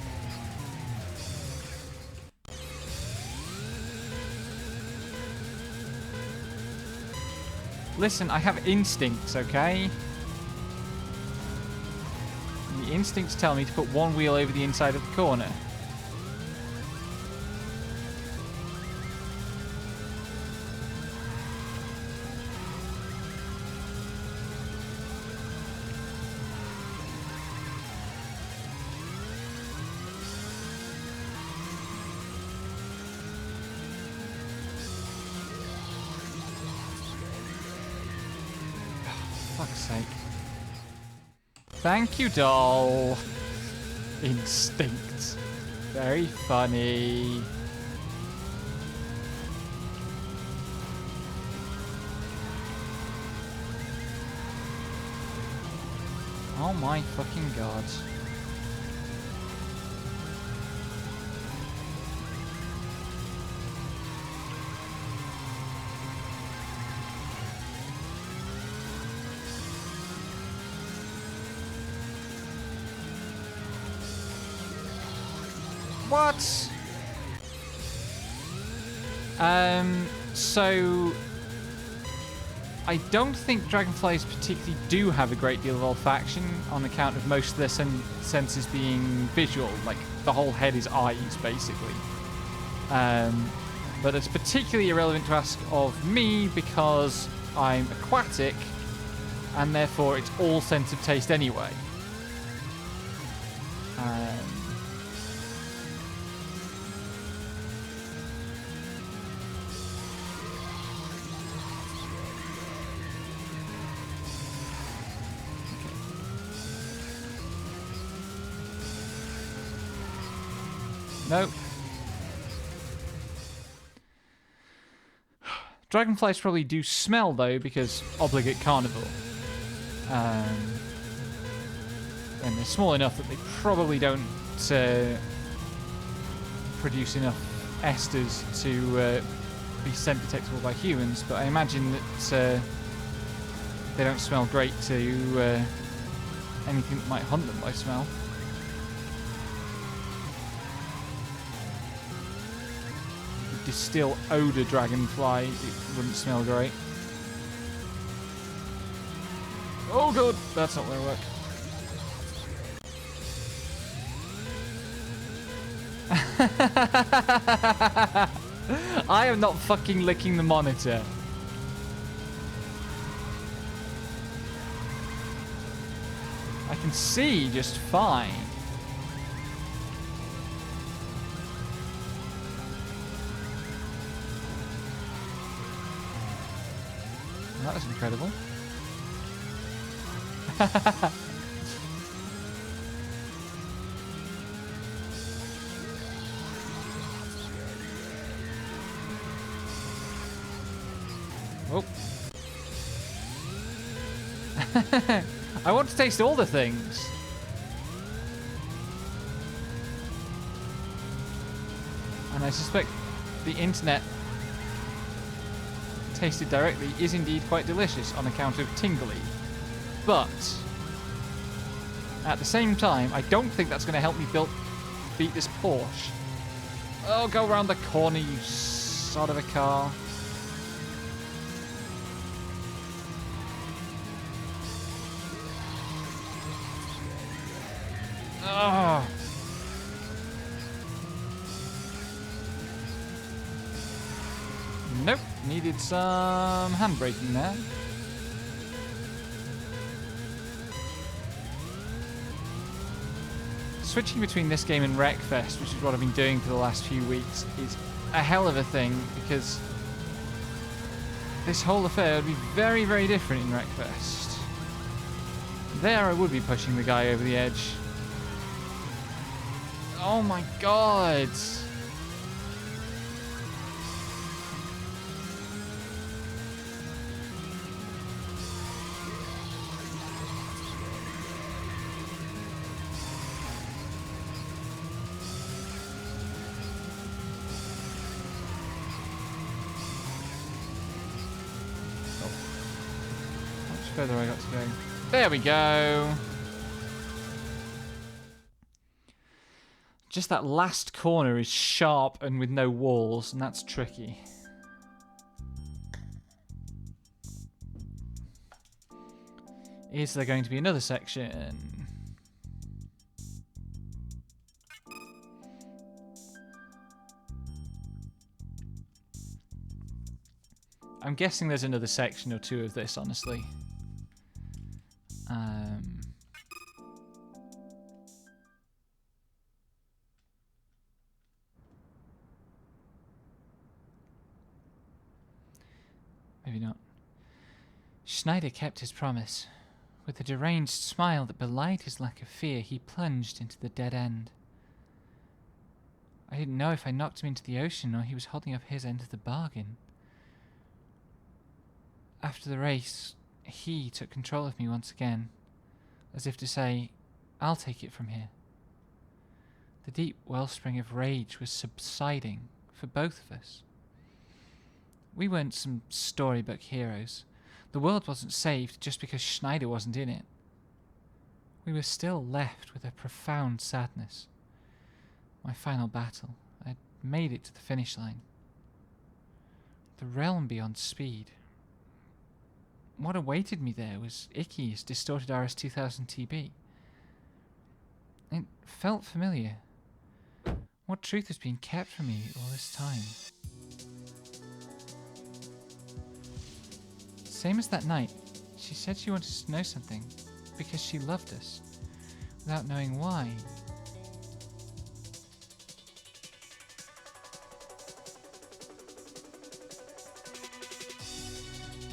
Listen, I have instincts, okay? And the instincts tell me to put one wheel over the inside of the corner. Fuck's sake. Thank you, Doll. Instinct. Very funny. Oh my fucking god. What? So I don't think dragonflies particularly do have a great deal of olfaction on account of most of their senses being visual, like the whole head is eyes, basically. But it's particularly irrelevant to ask of me because I'm aquatic, and therefore it's all sense of taste anyway. Nope. Dragonflies probably do smell, though, because obligate carnivore. And they're small enough that they probably don't produce enough esters to be scent detectable by humans, but I imagine that they don't smell great to anything that might hunt them by smell. distill odor dragonfly, it wouldn't smell great. Oh god, that's not gonna work. I am not fucking licking the monitor. I can see just fine. That was incredible. Oh. I want to taste all the things. And I suspect the internet tasted directly is indeed quite delicious on account of tingly. But at the same time, I don't think that's going to help me beat this Porsche. Oh, go around the corner, you sod of a car. Oh. Nope, needed some handbraking there. Switching between this game and Wreckfest, which is what I've been doing for the last few weeks, is a hell of a thing because this whole affair would be very, very different in Wreckfest. There I would be pushing the guy over the edge. Oh my god! Further I got to go. There we go. Just that last corner is sharp and with no walls, and that's tricky. Is there going to be another section? I'm guessing there's another section or two of this, honestly. Maybe not. Schneider kept his promise. With a deranged smile that belied his lack of fear, he plunged into the dead end. I didn't know if I knocked him into the ocean or he was holding up his end of the bargain. After the race, he took control of me once again, as if to say, I'll take it from here. The deep wellspring of rage was subsiding for both of us. We weren't some storybook heroes. The world wasn't saved just because Schneider wasn't in it. We were still left with a profound sadness. My final battle. I'd made it to the finish line. The realm beyond speed. What awaited me there was Icky's distorted RS-2000 TB. It felt familiar. What truth has been kept from me all this time? Same as that night, she said she wanted to know something because she loved us, without knowing why.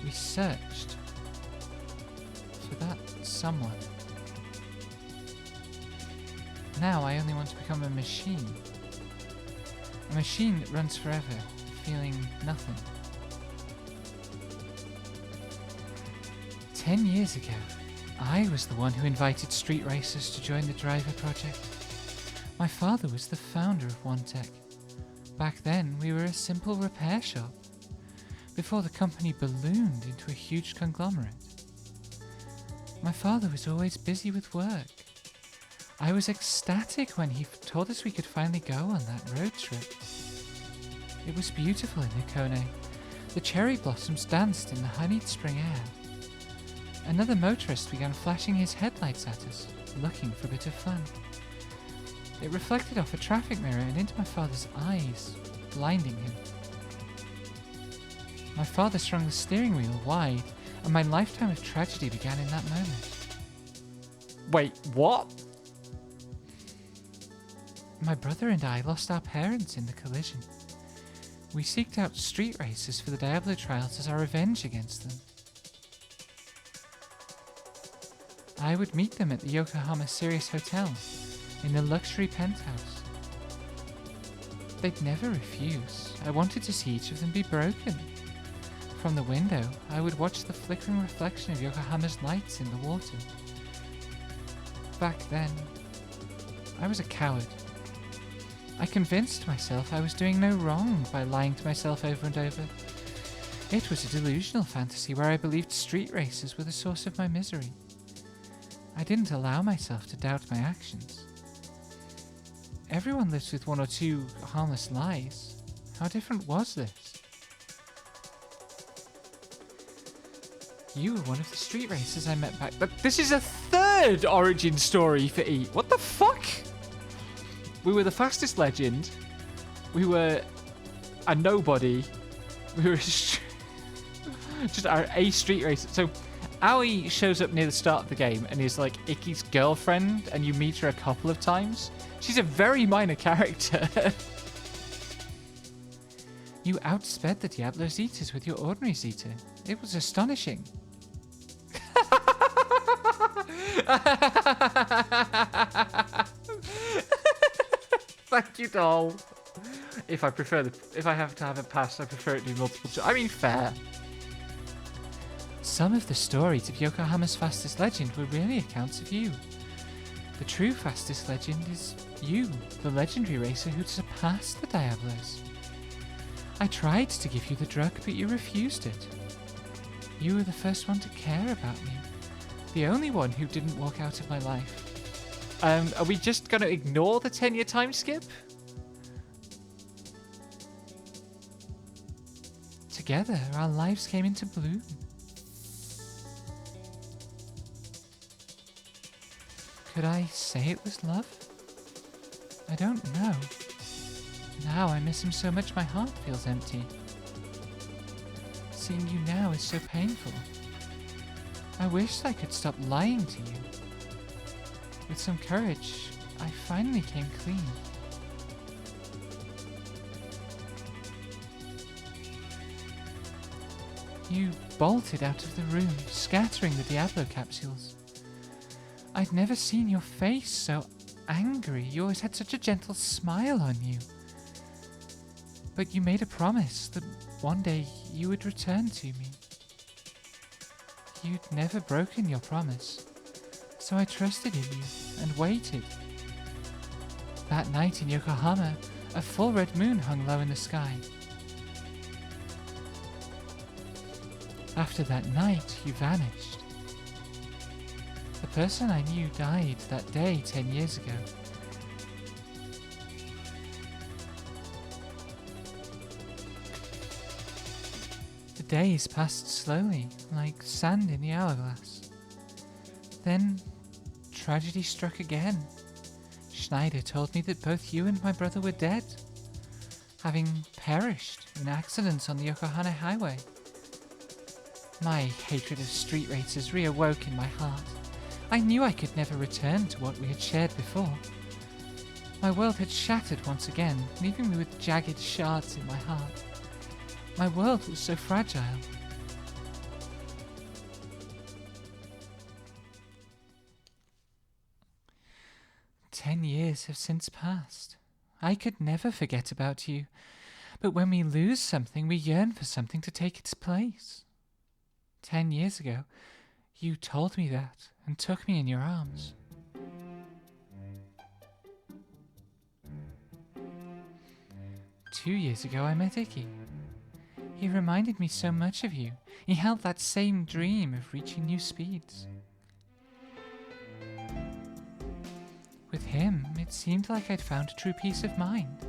We searched for that someone. Now I only want to become a machine. A machine that runs forever, feeling nothing. 10 years ago, I was the one who invited street racers to join the Driver Project. My father was the founder of OneTech. Back then, we were a simple repair shop, before the company ballooned into a huge conglomerate. My father was always busy with work. I was ecstatic when he told us we could finally go on that road trip. It was beautiful in Nikone. The cherry blossoms danced in the honeyed spring air. Another motorist began flashing his headlights at us, looking for a bit of fun. It reflected off a traffic mirror and into my father's eyes, blinding him. My father swung the steering wheel wide, and my lifetime of tragedy began in that moment. Wait, what? My brother and I lost our parents in the collision. We seeked out street races for the Diablo trials as our revenge against them. I would meet them at the Yokohama Sirius Hotel, in the luxury penthouse. They'd never refuse. I wanted to see each of them be broken. From the window, I would watch the flickering reflection of Yokohama's lights in the water. Back then, I was a coward. I convinced myself I was doing no wrong by lying to myself over and over. It was a delusional fantasy where I believed street races were the source of my misery. I didn't allow myself to doubt my actions. Everyone lives with one or two harmless lies. How different was this? You were one of the street racers I met back. But this is a third origin story for E. What the fuck? We were the fastest legend. We were a nobody. We were just a street racer. So Aoi shows up near the start of the game and is like Ikki's girlfriend, and you meet her a couple of times. She's a very minor character. You outsped the Diablo Zetas with your ordinary Zeta. It was astonishing. Thank you, doll. If I have to have a pass, I prefer it to be multiple choice. I mean, fair. Some of the stories of Yokohama's fastest legend were really accounts of you. The true fastest legend is you, the legendary racer who surpassed the Diablos. I tried to give you the drug, but you refused it. You were the first one to care about me. The only one who didn't walk out of my life. Are we just going to ignore the 10-year time skip? Together, our lives came into bloom. Could I say it was love? I don't know. Now I miss him so much my heart feels empty. Seeing you now is so painful. I wish I could stop lying to you. With some courage, I finally came clean. You bolted out of the room, scattering the Diablo capsules. I'd never seen your face so angry. You always had such a gentle smile on you. But you made a promise that one day you would return to me. You'd never broken your promise, so I trusted in you and waited. That night in Yokohama, a full red moon hung low in the sky. After that night, you vanished. The person I knew died that day 10 years ago. The days passed slowly, like sand in the hourglass. Then, tragedy struck again. Schneider told me that both you and my brother were dead, having perished in accidents on the Yokohama highway. My hatred of street racers reawoke in my heart. I knew I could never return to what we had shared before. My world had shattered once again, leaving me with jagged shards in my heart. My world was so fragile. "10 years have since passed. I could never forget about you, but when we lose something, we yearn for something to take its place. 10 years ago, you told me that and took me in your arms. Two years ago, I met Ikki. He reminded me so much of you. He held that same dream of reaching new speeds. With him, it seemed like I'd found a true peace of mind.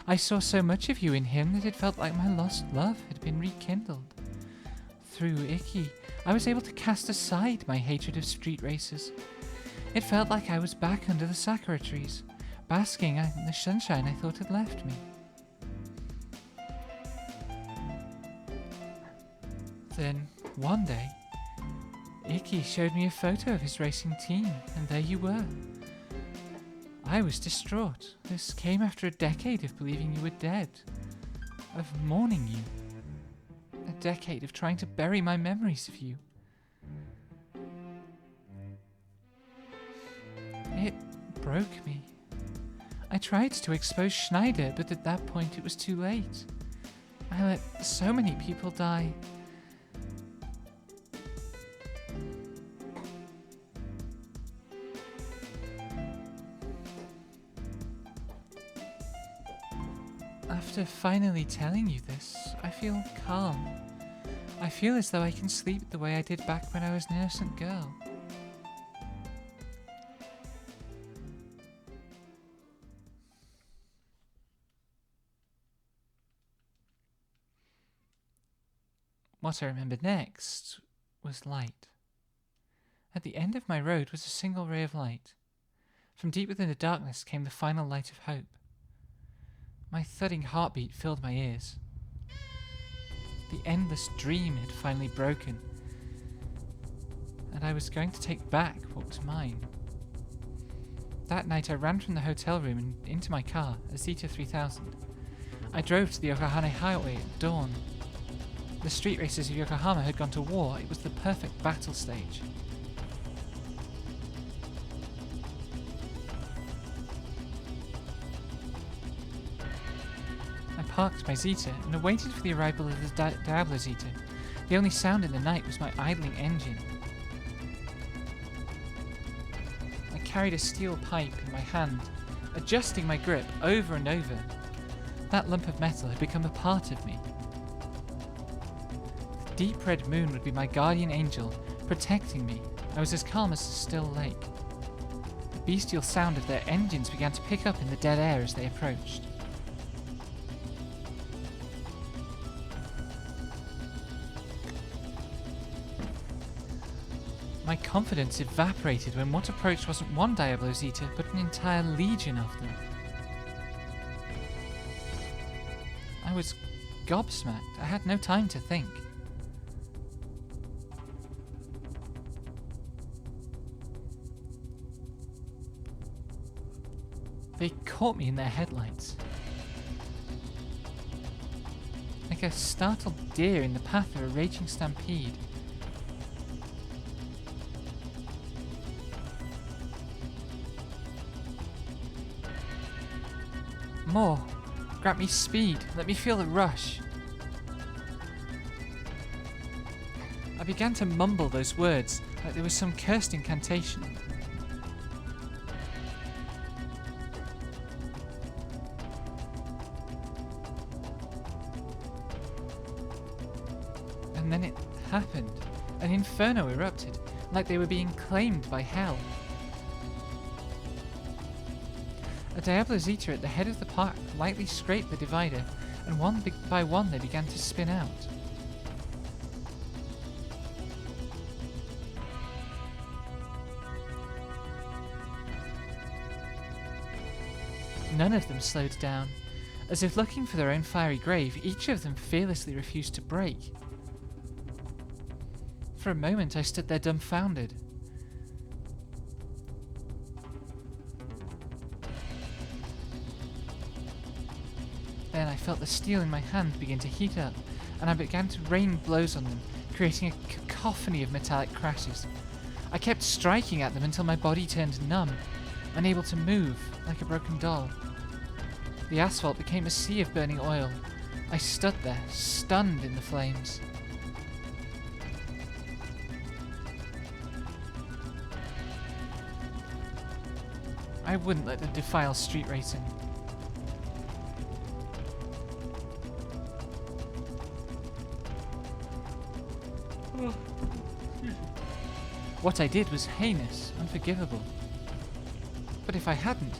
I saw so much of you in him that it felt like my lost love had been rekindled. Through Icky, I was able to cast aside my hatred of street racers. It felt like I was back under the sakura trees, basking in the sunshine I thought had left me. Then, one day, Icky showed me a photo of his racing team, and there you were. I was distraught. This came after a decade of believing you were dead, of mourning you, a decade of trying to bury my memories of you. It broke me. I tried to expose Schneider, but at that point it was too late. I let so many people die. After finally telling you this, I feel calm. I feel as though I can sleep the way I did back when I was an innocent girl. What I remembered next was light. At the end of my road was a single ray of light. From deep within the darkness came the final light of hope. My thudding heartbeat filled my ears. The endless dream had finally broken, and I was going to take back what was mine. That night I ran from the hotel room and into my car, a Zeta 3000. I drove to the Yokohama Highway at dawn. The street racers of Yokohama had gone to war. It was the perfect battle stage. I parked my Zeta and awaited for the arrival of the Diablo Zeta. The only sound in the night was my idling engine. I carried a steel pipe in my hand, adjusting my grip over and over. That lump of metal had become a part of me. The deep red moon would be my guardian angel, protecting me. I was as calm as a still lake. The bestial sound of their engines began to pick up in the dead air as they approached. My confidence evaporated when what approached wasn't one Diablo Zeta, but an entire legion of them. I was gobsmacked. I had no time to think. They caught me in their headlights. Like a startled deer in the path of a raging stampede. More. Grant me speed. Let me feel the rush. I began to mumble those words like there was some cursed incantation. And then it happened. An inferno erupted, like they were being claimed by hell. A Diablo Zeta at the head of the park lightly scraped the divider, and one by one they began to spin out. None of them slowed down. As if looking for their own fiery grave, each of them fearlessly refused to break. For a moment I stood there dumbfounded. Then I felt the steel in my hand begin to heat up, and I began to rain blows on them, creating a cacophony of metallic crashes. I kept striking at them until my body turned numb, unable to move, like a broken doll. The asphalt became a sea of burning oil. I stood there, stunned in the flames. I wouldn't let them defile street racing. What I did was heinous, unforgivable. But if I hadn't,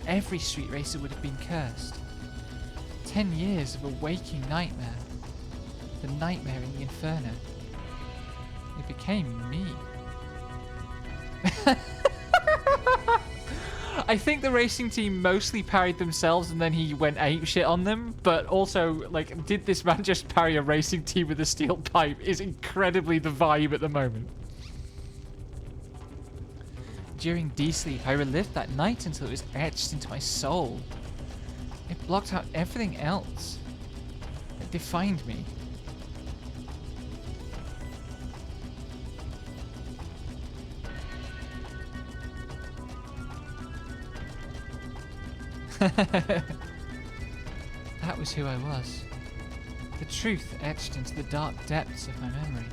every street racer would have been cursed. 10 years of a waking nightmare. The nightmare in the inferno. It became me. I think the racing team mostly parried themselves and then he went apeshit on them, but also, like, did this man just parry a racing team with a steel pipe is incredibly the vibe at the moment. During D-Sleep, I relived that night until it was etched into my soul. It blocked out everything else. It defined me. That was who I was. The truth etched into the dark depths of my memory.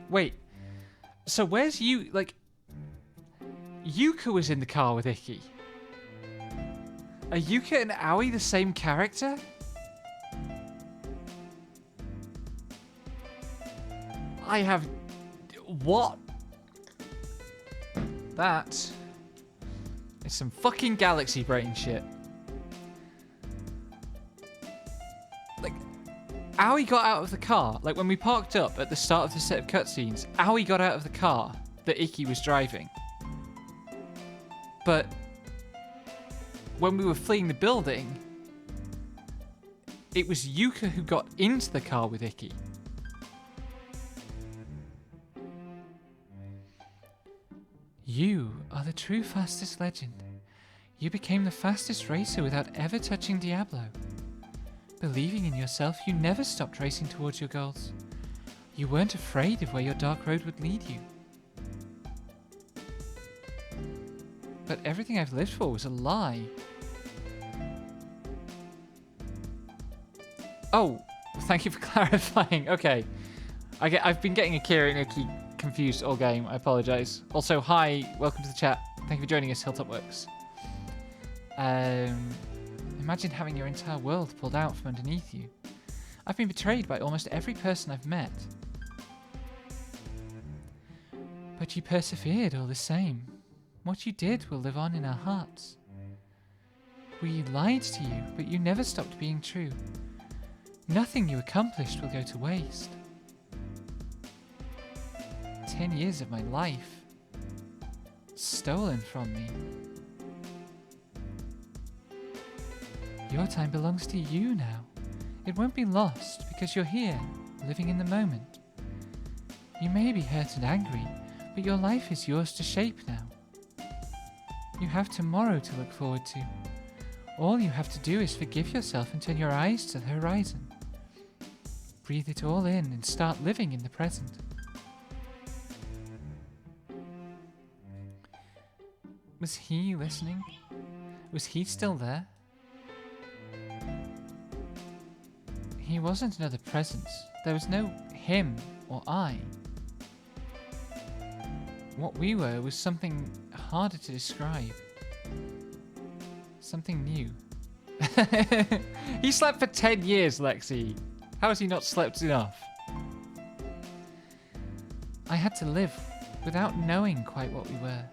Wait, so where's you, like, Yuka was in the car with Ikki. Are Yuka and Aoi the same character? I have... What? That is some fucking galaxy brain shit. Like, Aoi got out of the car. Like, when we parked up at the start of the set of cutscenes, Aoi got out of the car that Ikki was driving. But when we were fleeing the building, it was Yuka who got into the car with Ikki. You are the true fastest legend. You became the fastest racer without ever touching Diablo. Believing in yourself, you never stopped racing towards your goals. You weren't afraid of where your dark road would lead you. But everything I've lived for was a lie. Oh, thank you for clarifying. Okay. I've been getting Akira and Ikki confused all game. I apologize. Also, hi, welcome to the chat. Thank you for joining us, Hilltop Works. Imagine having your entire world pulled out from underneath you. I've been betrayed by almost every person I've met. But you persevered all the same. What you did will live on in our hearts. We lied to you, but you never stopped being true. Nothing you accomplished will go to waste. 10 years of my life stolen from me. Your time belongs to you now. It won't be lost because you're here, living in the moment. You may be hurt and angry, but your life is yours to shape now. You have tomorrow to look forward to. All you have to do is forgive yourself and turn your eyes to the horizon. Breathe it all in and start living in the present. Was he listening? Was he still there? He wasn't another presence. There was no him or I. What we were was something harder to describe. Something new. He slept for 10 years, Lexi. How has he not slept enough? I had to live without knowing quite what we were.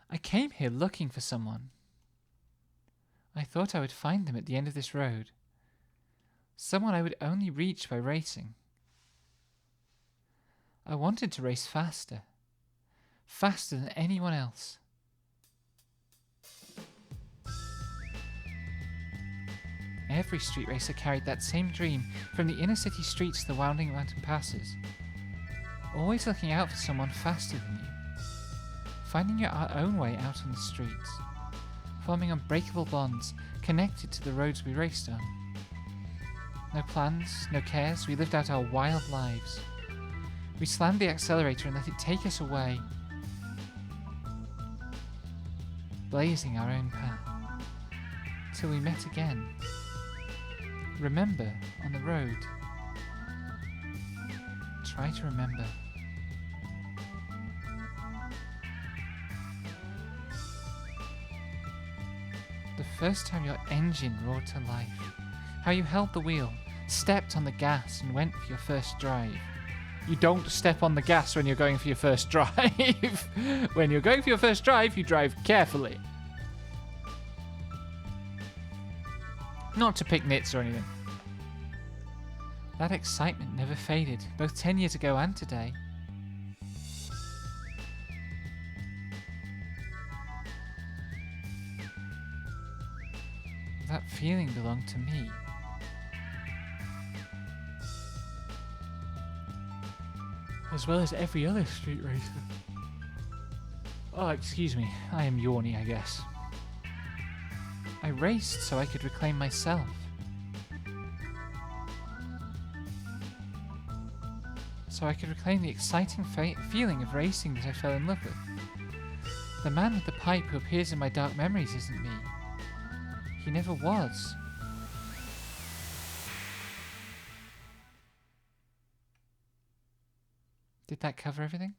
I came here looking for someone. I thought I would find them at the end of this road. Someone I would only reach by racing. I wanted to race faster. Faster than anyone else. Every street racer carried that same dream, from the inner city streets to the winding mountain passes. Always looking out for someone faster than you. Finding your own way out on the streets. Forming unbreakable bonds, connected to the roads we raced on. No plans, no cares, we lived out our wild lives. We slammed the accelerator and let it take us away. Blazing our own path. Till we met again. Remember, on the road. Try to remember. first time your engine roared to life. How you held the wheel, stepped on the gas and went for your first drive. You don't step on the gas when you're going for your first drive. When you're going for your first drive, you drive carefully. Not to pick nits or anything. That excitement never faded, both 10 years ago and today. That feeling belonged to me. As well as every other street racer. Oh, excuse me. I am yawny, I guess. I raced so I could reclaim myself. So I could reclaim the exciting feeling of racing that I fell in love with. The man with the pipe who appears in my dark memories isn't me. He never was. Did that cover everything?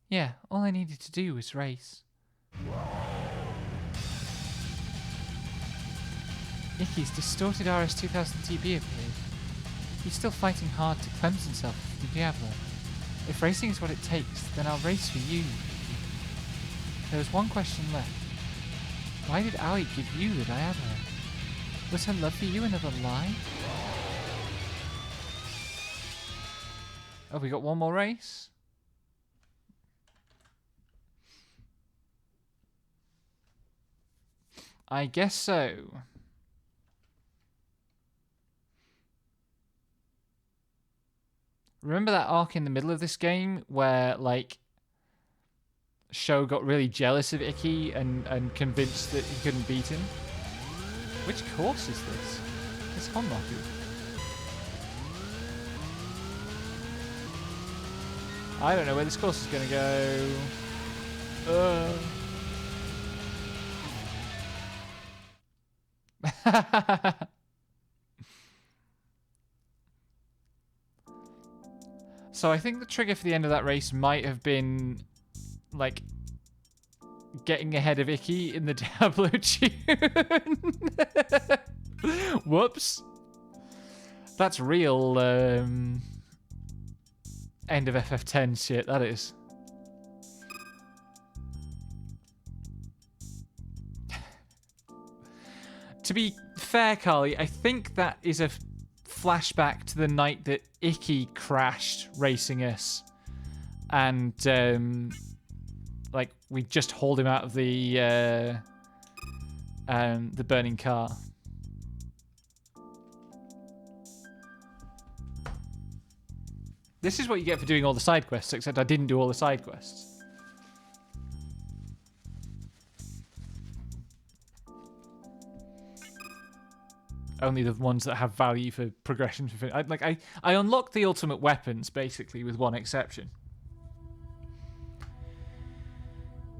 Yeah, all I needed to do was race. Icky's distorted RS-2000 TB appeared. He's still fighting hard to cleanse himself of the Diablo. If racing is what it takes, then I'll race for you. There was one question left. Why did Aoi give you the Diablo? Was her love for you another lie? Oh, we got one more race? I guess so. Remember that arc in the middle of this game where, like, Sho got really jealous of Icky and convinced that he couldn't beat him? Which course is this? It's Honmaku. I don't know where this course is going to go. So I think the trigger for the end of that race might have been, like, getting ahead of Icky in the Diablo tune. Whoops. That's real end of FF10 shit, that is. To be fair, Carly, I think that is a flashback to the night that Icky crashed racing us. And, like, we just hauled him out of the burning car. This is what you get for doing all the side quests, except I didn't do all the side quests. Only the ones that have value for progression. I unlocked the ultimate weapons, basically, with one exception.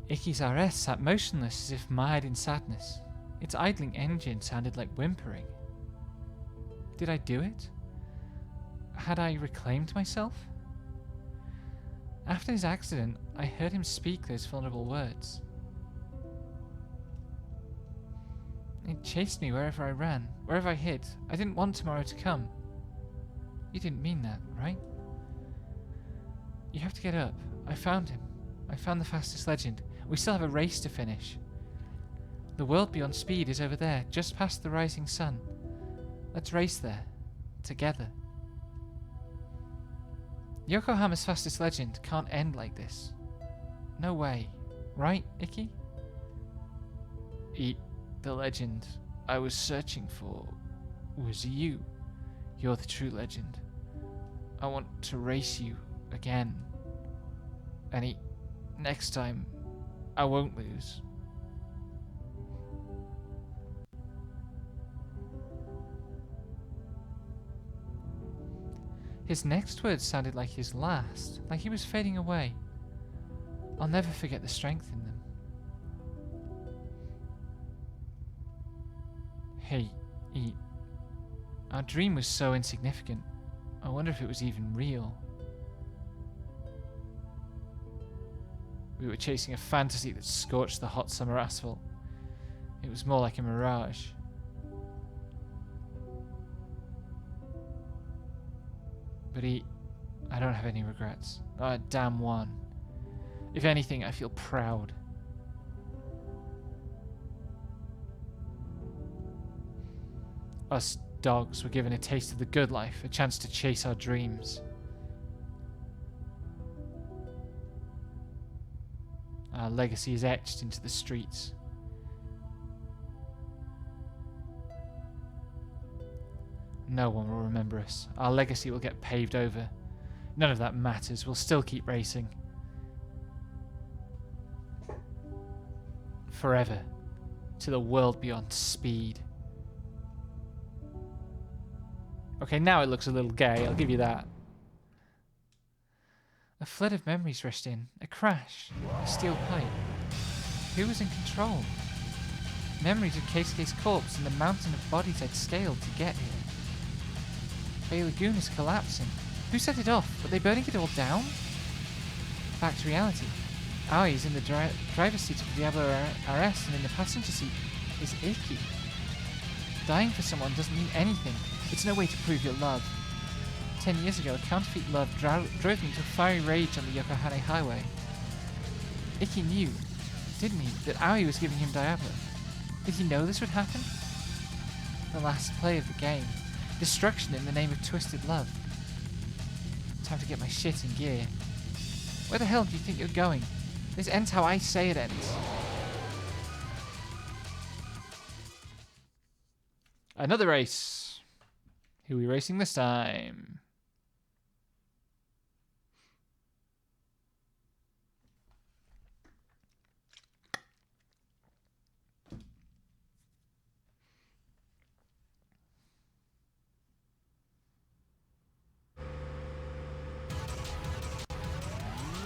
Icky's RS sat motionless as if mired in sadness. Its idling engine sounded like whimpering. Did I do it? Had I reclaimed myself? After his accident, I heard him speak those vulnerable words. It chased me wherever I ran, wherever I hid. I didn't want tomorrow to come. You didn't mean that, right? You have to get up. I found him. I found the fastest legend. We still have a race to finish. The world beyond speed is over there, just past the rising sun. Let's race there. Together. Yokohama's fastest legend can't end like this. No way. Right, Icky? The legend I was searching for was you. You're the true legend. I want to race you again. And next time, I won't lose. His next words sounded like his last, like he was fading away. I'll never forget the strength in them. Hey, our dream was so insignificant. I wonder if it was even real. We were chasing a fantasy that scorched the hot summer asphalt. It was more like a mirage. But I don't have any regrets. Not a damn one. If anything, I feel proud. Us dogs were given a taste of the good life, a chance to chase our dreams. Our legacy is etched into the streets. No one will remember us. Our legacy will get paved over. None of that matters. We'll still keep racing. Forever. To the world beyond speed. Okay, now it looks a little gay. I'll give you that. A flood of memories rushed in. A crash. A steel pipe. Who was in control? Memories of Keisuke's corpse and the mountain of bodies I'd scaled to get here. Bay Lagoon is collapsing. Who set it off? Were they burning it all down? Back to reality. Aoi is in the driver's seat of the Diablo RS, and in the passenger seat is Iki. Dying for someone doesn't mean anything. It's no way to prove your love. 10 years ago, counterfeit love drove me to a fiery rage on the Yokohama highway. Iki knew, didn't he, that Aoi was giving him Diablo? Did he know this would happen? The last play of the game. Destruction in the name of twisted love. Time to get my shit in gear. Where the hell do you think you're going? This ends how I say it ends. Another race. Who are we racing this time?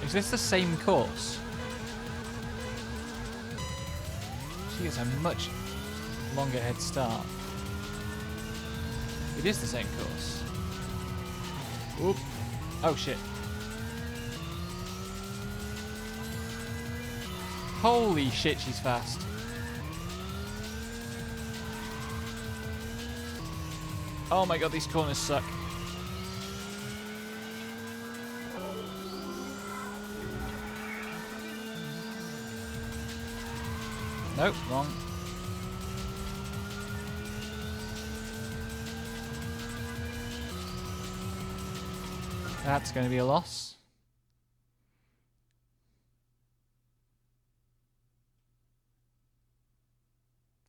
Is this the same course? She gets a much longer head start. It is the same course. Oop. Oh shit. Holy shit, she's fast. Oh my god, these corners suck. Nope, wrong. That's going to be a loss.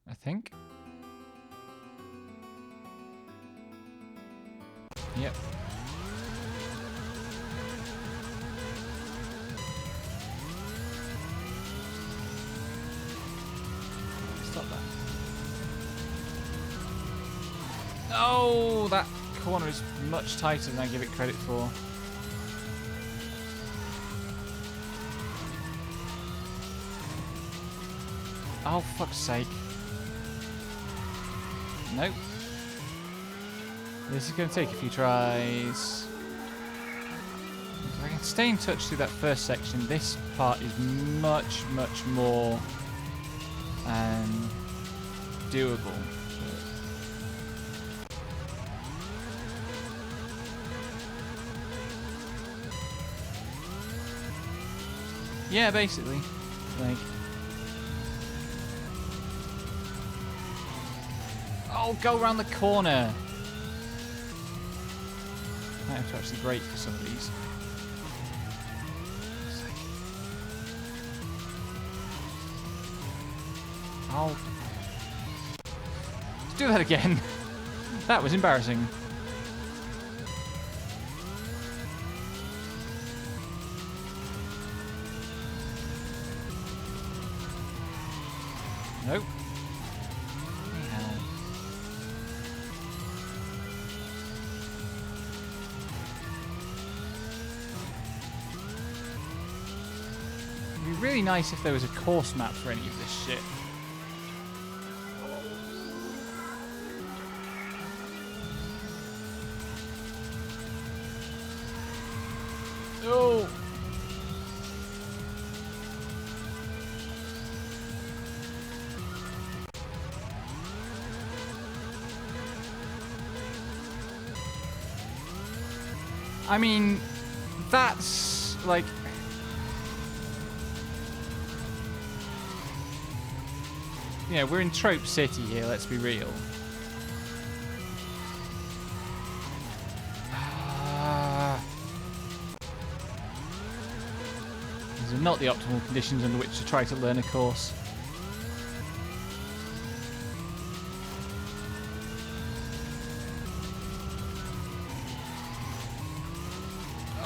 I think. Yep. Stop that. Oh, that corner is much tighter than I give it credit for. Oh, fuck's sake. Nope. This is going to take a few tries. If I can stay in touch through that first section, this part is much, much more doable. Yeah, basically. Like... Oh, go around the corner! I have to actually brake for some of these. Oh. Let's do that again. That was embarrassing. Nope. Anyhow. It'd be really nice if there was a course map for any of this shit. Oh! I mean, that's like... Yeah, we're in Trope City here, let's be real. These are not the optimal conditions under which to try to learn a course.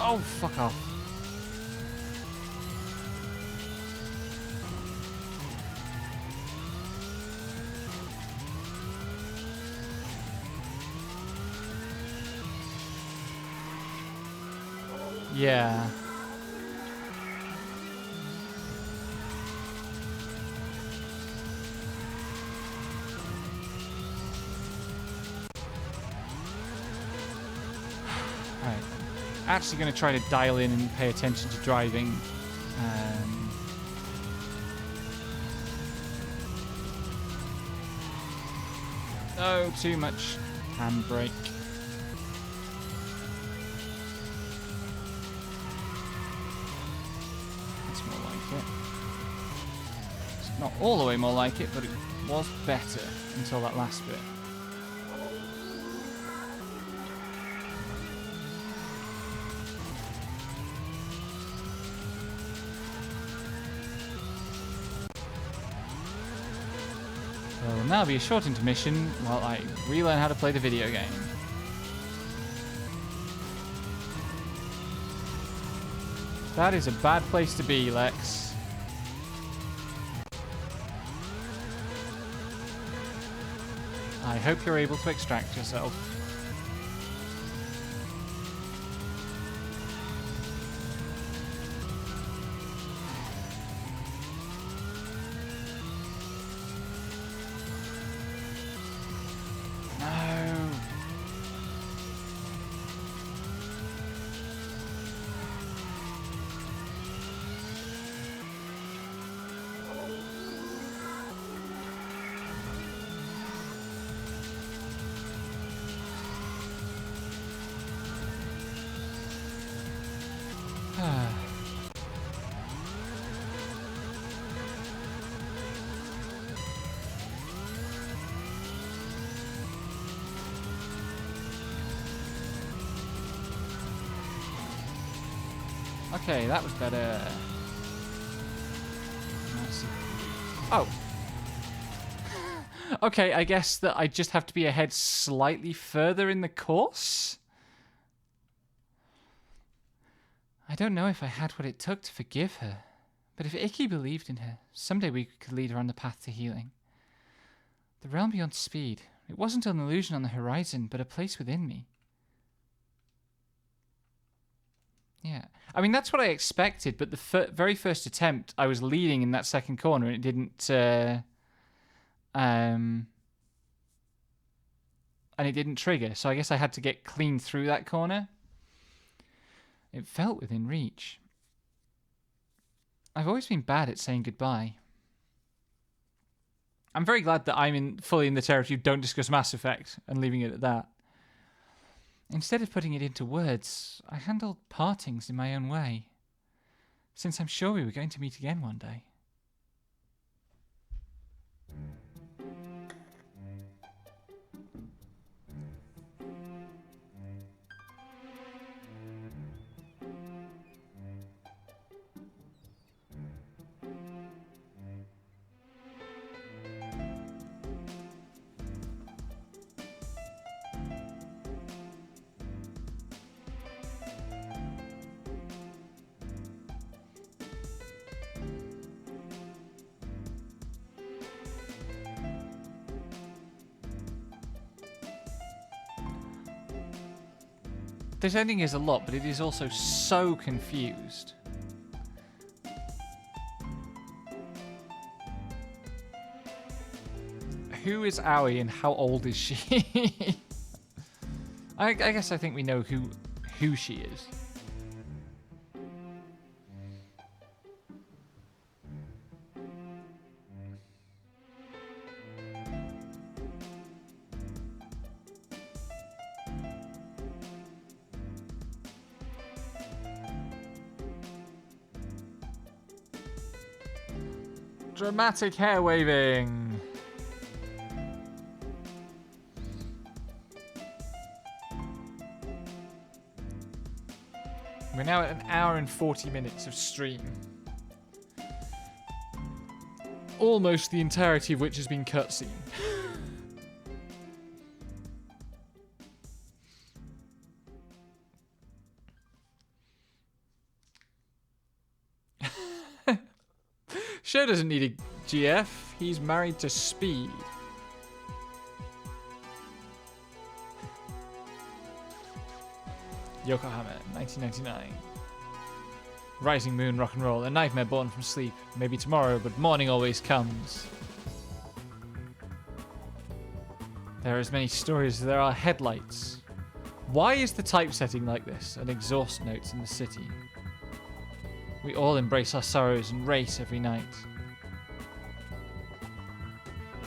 Oh, fuck off. Yeah. Right. Actually going to try to dial in and pay attention to driving. No, too much handbrake. That's more like it. It's not all the way more like it, but it was better until that last bit. There will now be a short intermission while I relearn how to play the video game. That is a bad place to be, Lex. I hope you're able to extract yourself. Okay, that was better. Oh. Okay, I guess that I just have to be ahead slightly further in the course? I don't know if I had what it took to forgive her, but if Icky believed in her, someday we could lead her on the path to healing. The realm beyond speed, it wasn't an illusion on the horizon, but a place within me. Yeah. I mean, that's what I expected, but the very first attempt, I was leading in that second corner, and it didn't... and it didn't trigger, so I guess I had to get clean through that corner. It felt within reach. I've always been bad at saying goodbye. I'm very glad that I'm fully in the territory of don't discuss Mass Effect and leaving it at that. Instead of putting it into words, I handled partings in my own way, since I'm sure we were going to meet again one day. This ending is a lot, but it is also so confused. Who is Aoi and how old is she? I guess I think we know who she is. Dramatic hair waving. We're now at an hour and 40 minutes of stream. Almost the entirety of which has been cutscene. Sure doesn't need a GF. He's married to Speed. Yokohama, 1999. Rising moon, rock and roll, a nightmare born from sleep. Maybe tomorrow, but morning always comes. There are as many stories as there are headlights. Why is the typesetting like this? And exhaust notes in the city. We all embrace our sorrows and race every night.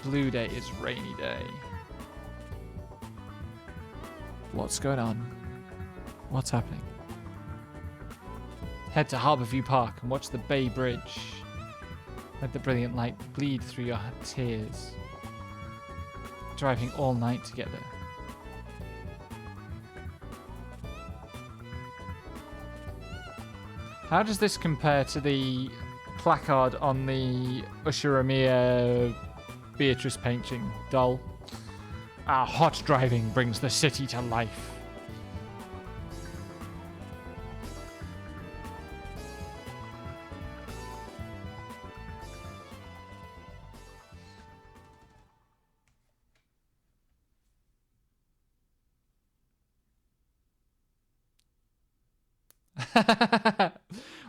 Blue day is rainy day. What's going on? What's happening? Head to Harborview Park and watch the Bay Bridge. Let the brilliant light bleed through your tears. Driving all night to get there. How does this compare to the placard on the Ushiromiya Beatrice painting doll? Our hot driving brings the city to life.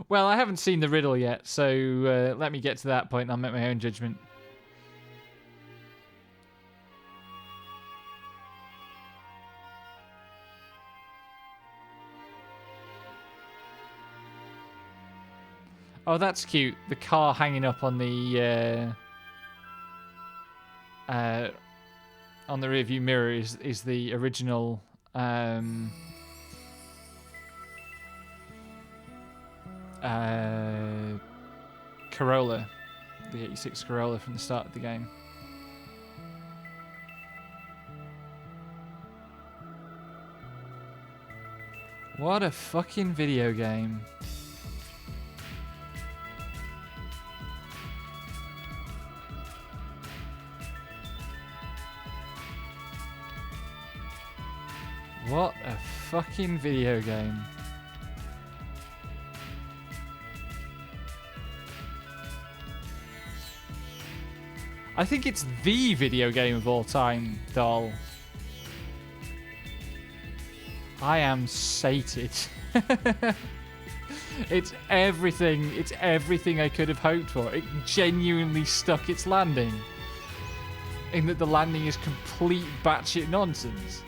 Well, I haven't seen the riddle yet, so let me get to that point and I'll make my own judgment. Oh, that's cute. The car hanging up on the rearview mirror is the original Corolla, the 86 Corolla from the start of the game. What a fucking video game. What a fucking video game. I think it's the video game of all time, doll. I am sated. It's everything I could have hoped for. It genuinely stuck its landing. In that the landing is complete batshit nonsense.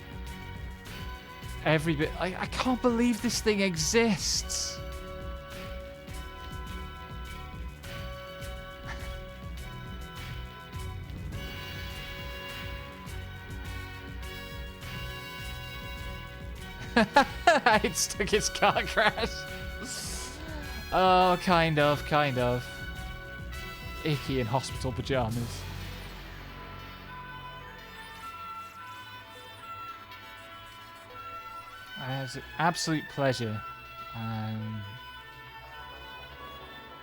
Every bit. I can't believe this thing exists. It stuck its car crash. Oh, kind of. Icky in hospital pajamas. It's an absolute pleasure.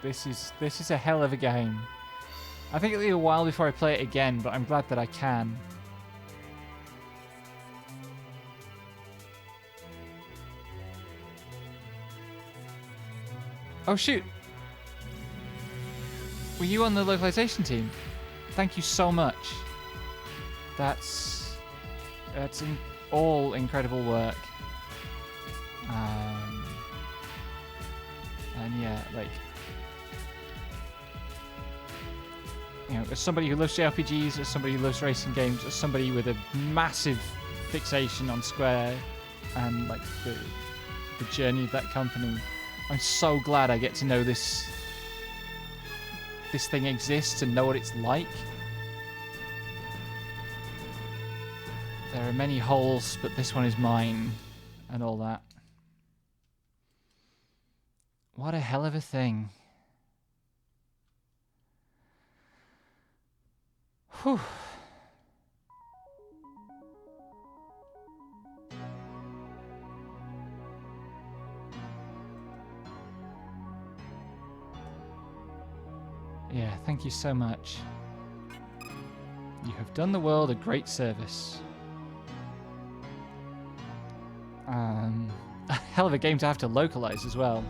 This is a hell of a game. I think it'll be a while before I play it again, but I'm glad that I can. Oh shoot! Were you on the localization team? Thank you so much. That's all incredible work. And yeah, like, you know, as somebody who loves JRPGs, as somebody who loves racing games, as somebody with a massive fixation on Square and like the journey of that company, I'm so glad I get to know this thing exists and know what it's like. There are many holes, but this one is mine, and all that. What a hell of a thing. Whew. Yeah, thank you so much. You have done the world a great service. A hell of a game to have to localize as well.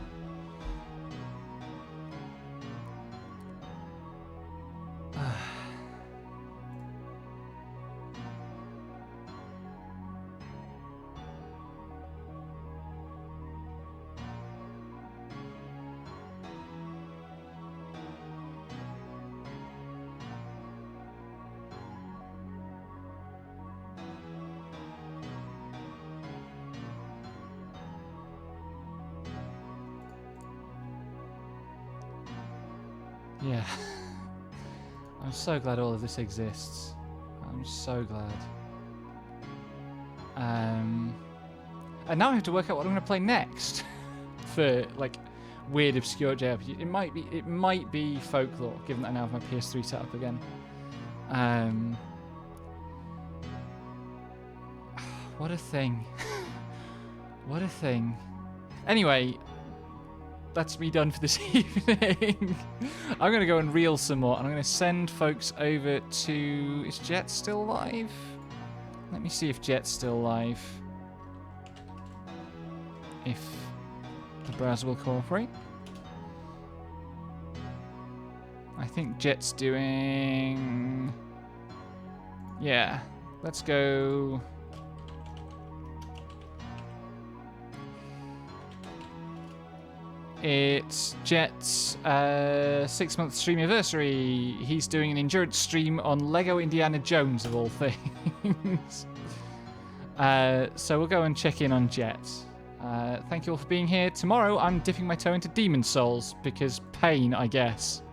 Yeah. I'm so glad all of this exists. I'm so glad. And now I have to work out what I'm going to play next for like weird obscure JRPG. It might be Folklore, given that I now have my PS3 set up again. What a thing. What a thing. Anyway, that's me done for this evening. I'm going to go and reel some more, and I'm going to send folks over to... Is Jet still live? Let me see if Jet's still live. If the browser will cooperate. I think Jet's doing... Yeah, let's go... It's Jet's 6-month stream anniversary. He's doing an endurance stream on Lego Indiana Jones, of all things. So we'll go and check in on Jet. Thank you all for being here. Tomorrow I'm dipping my toe into Demon Souls, because pain, I guess.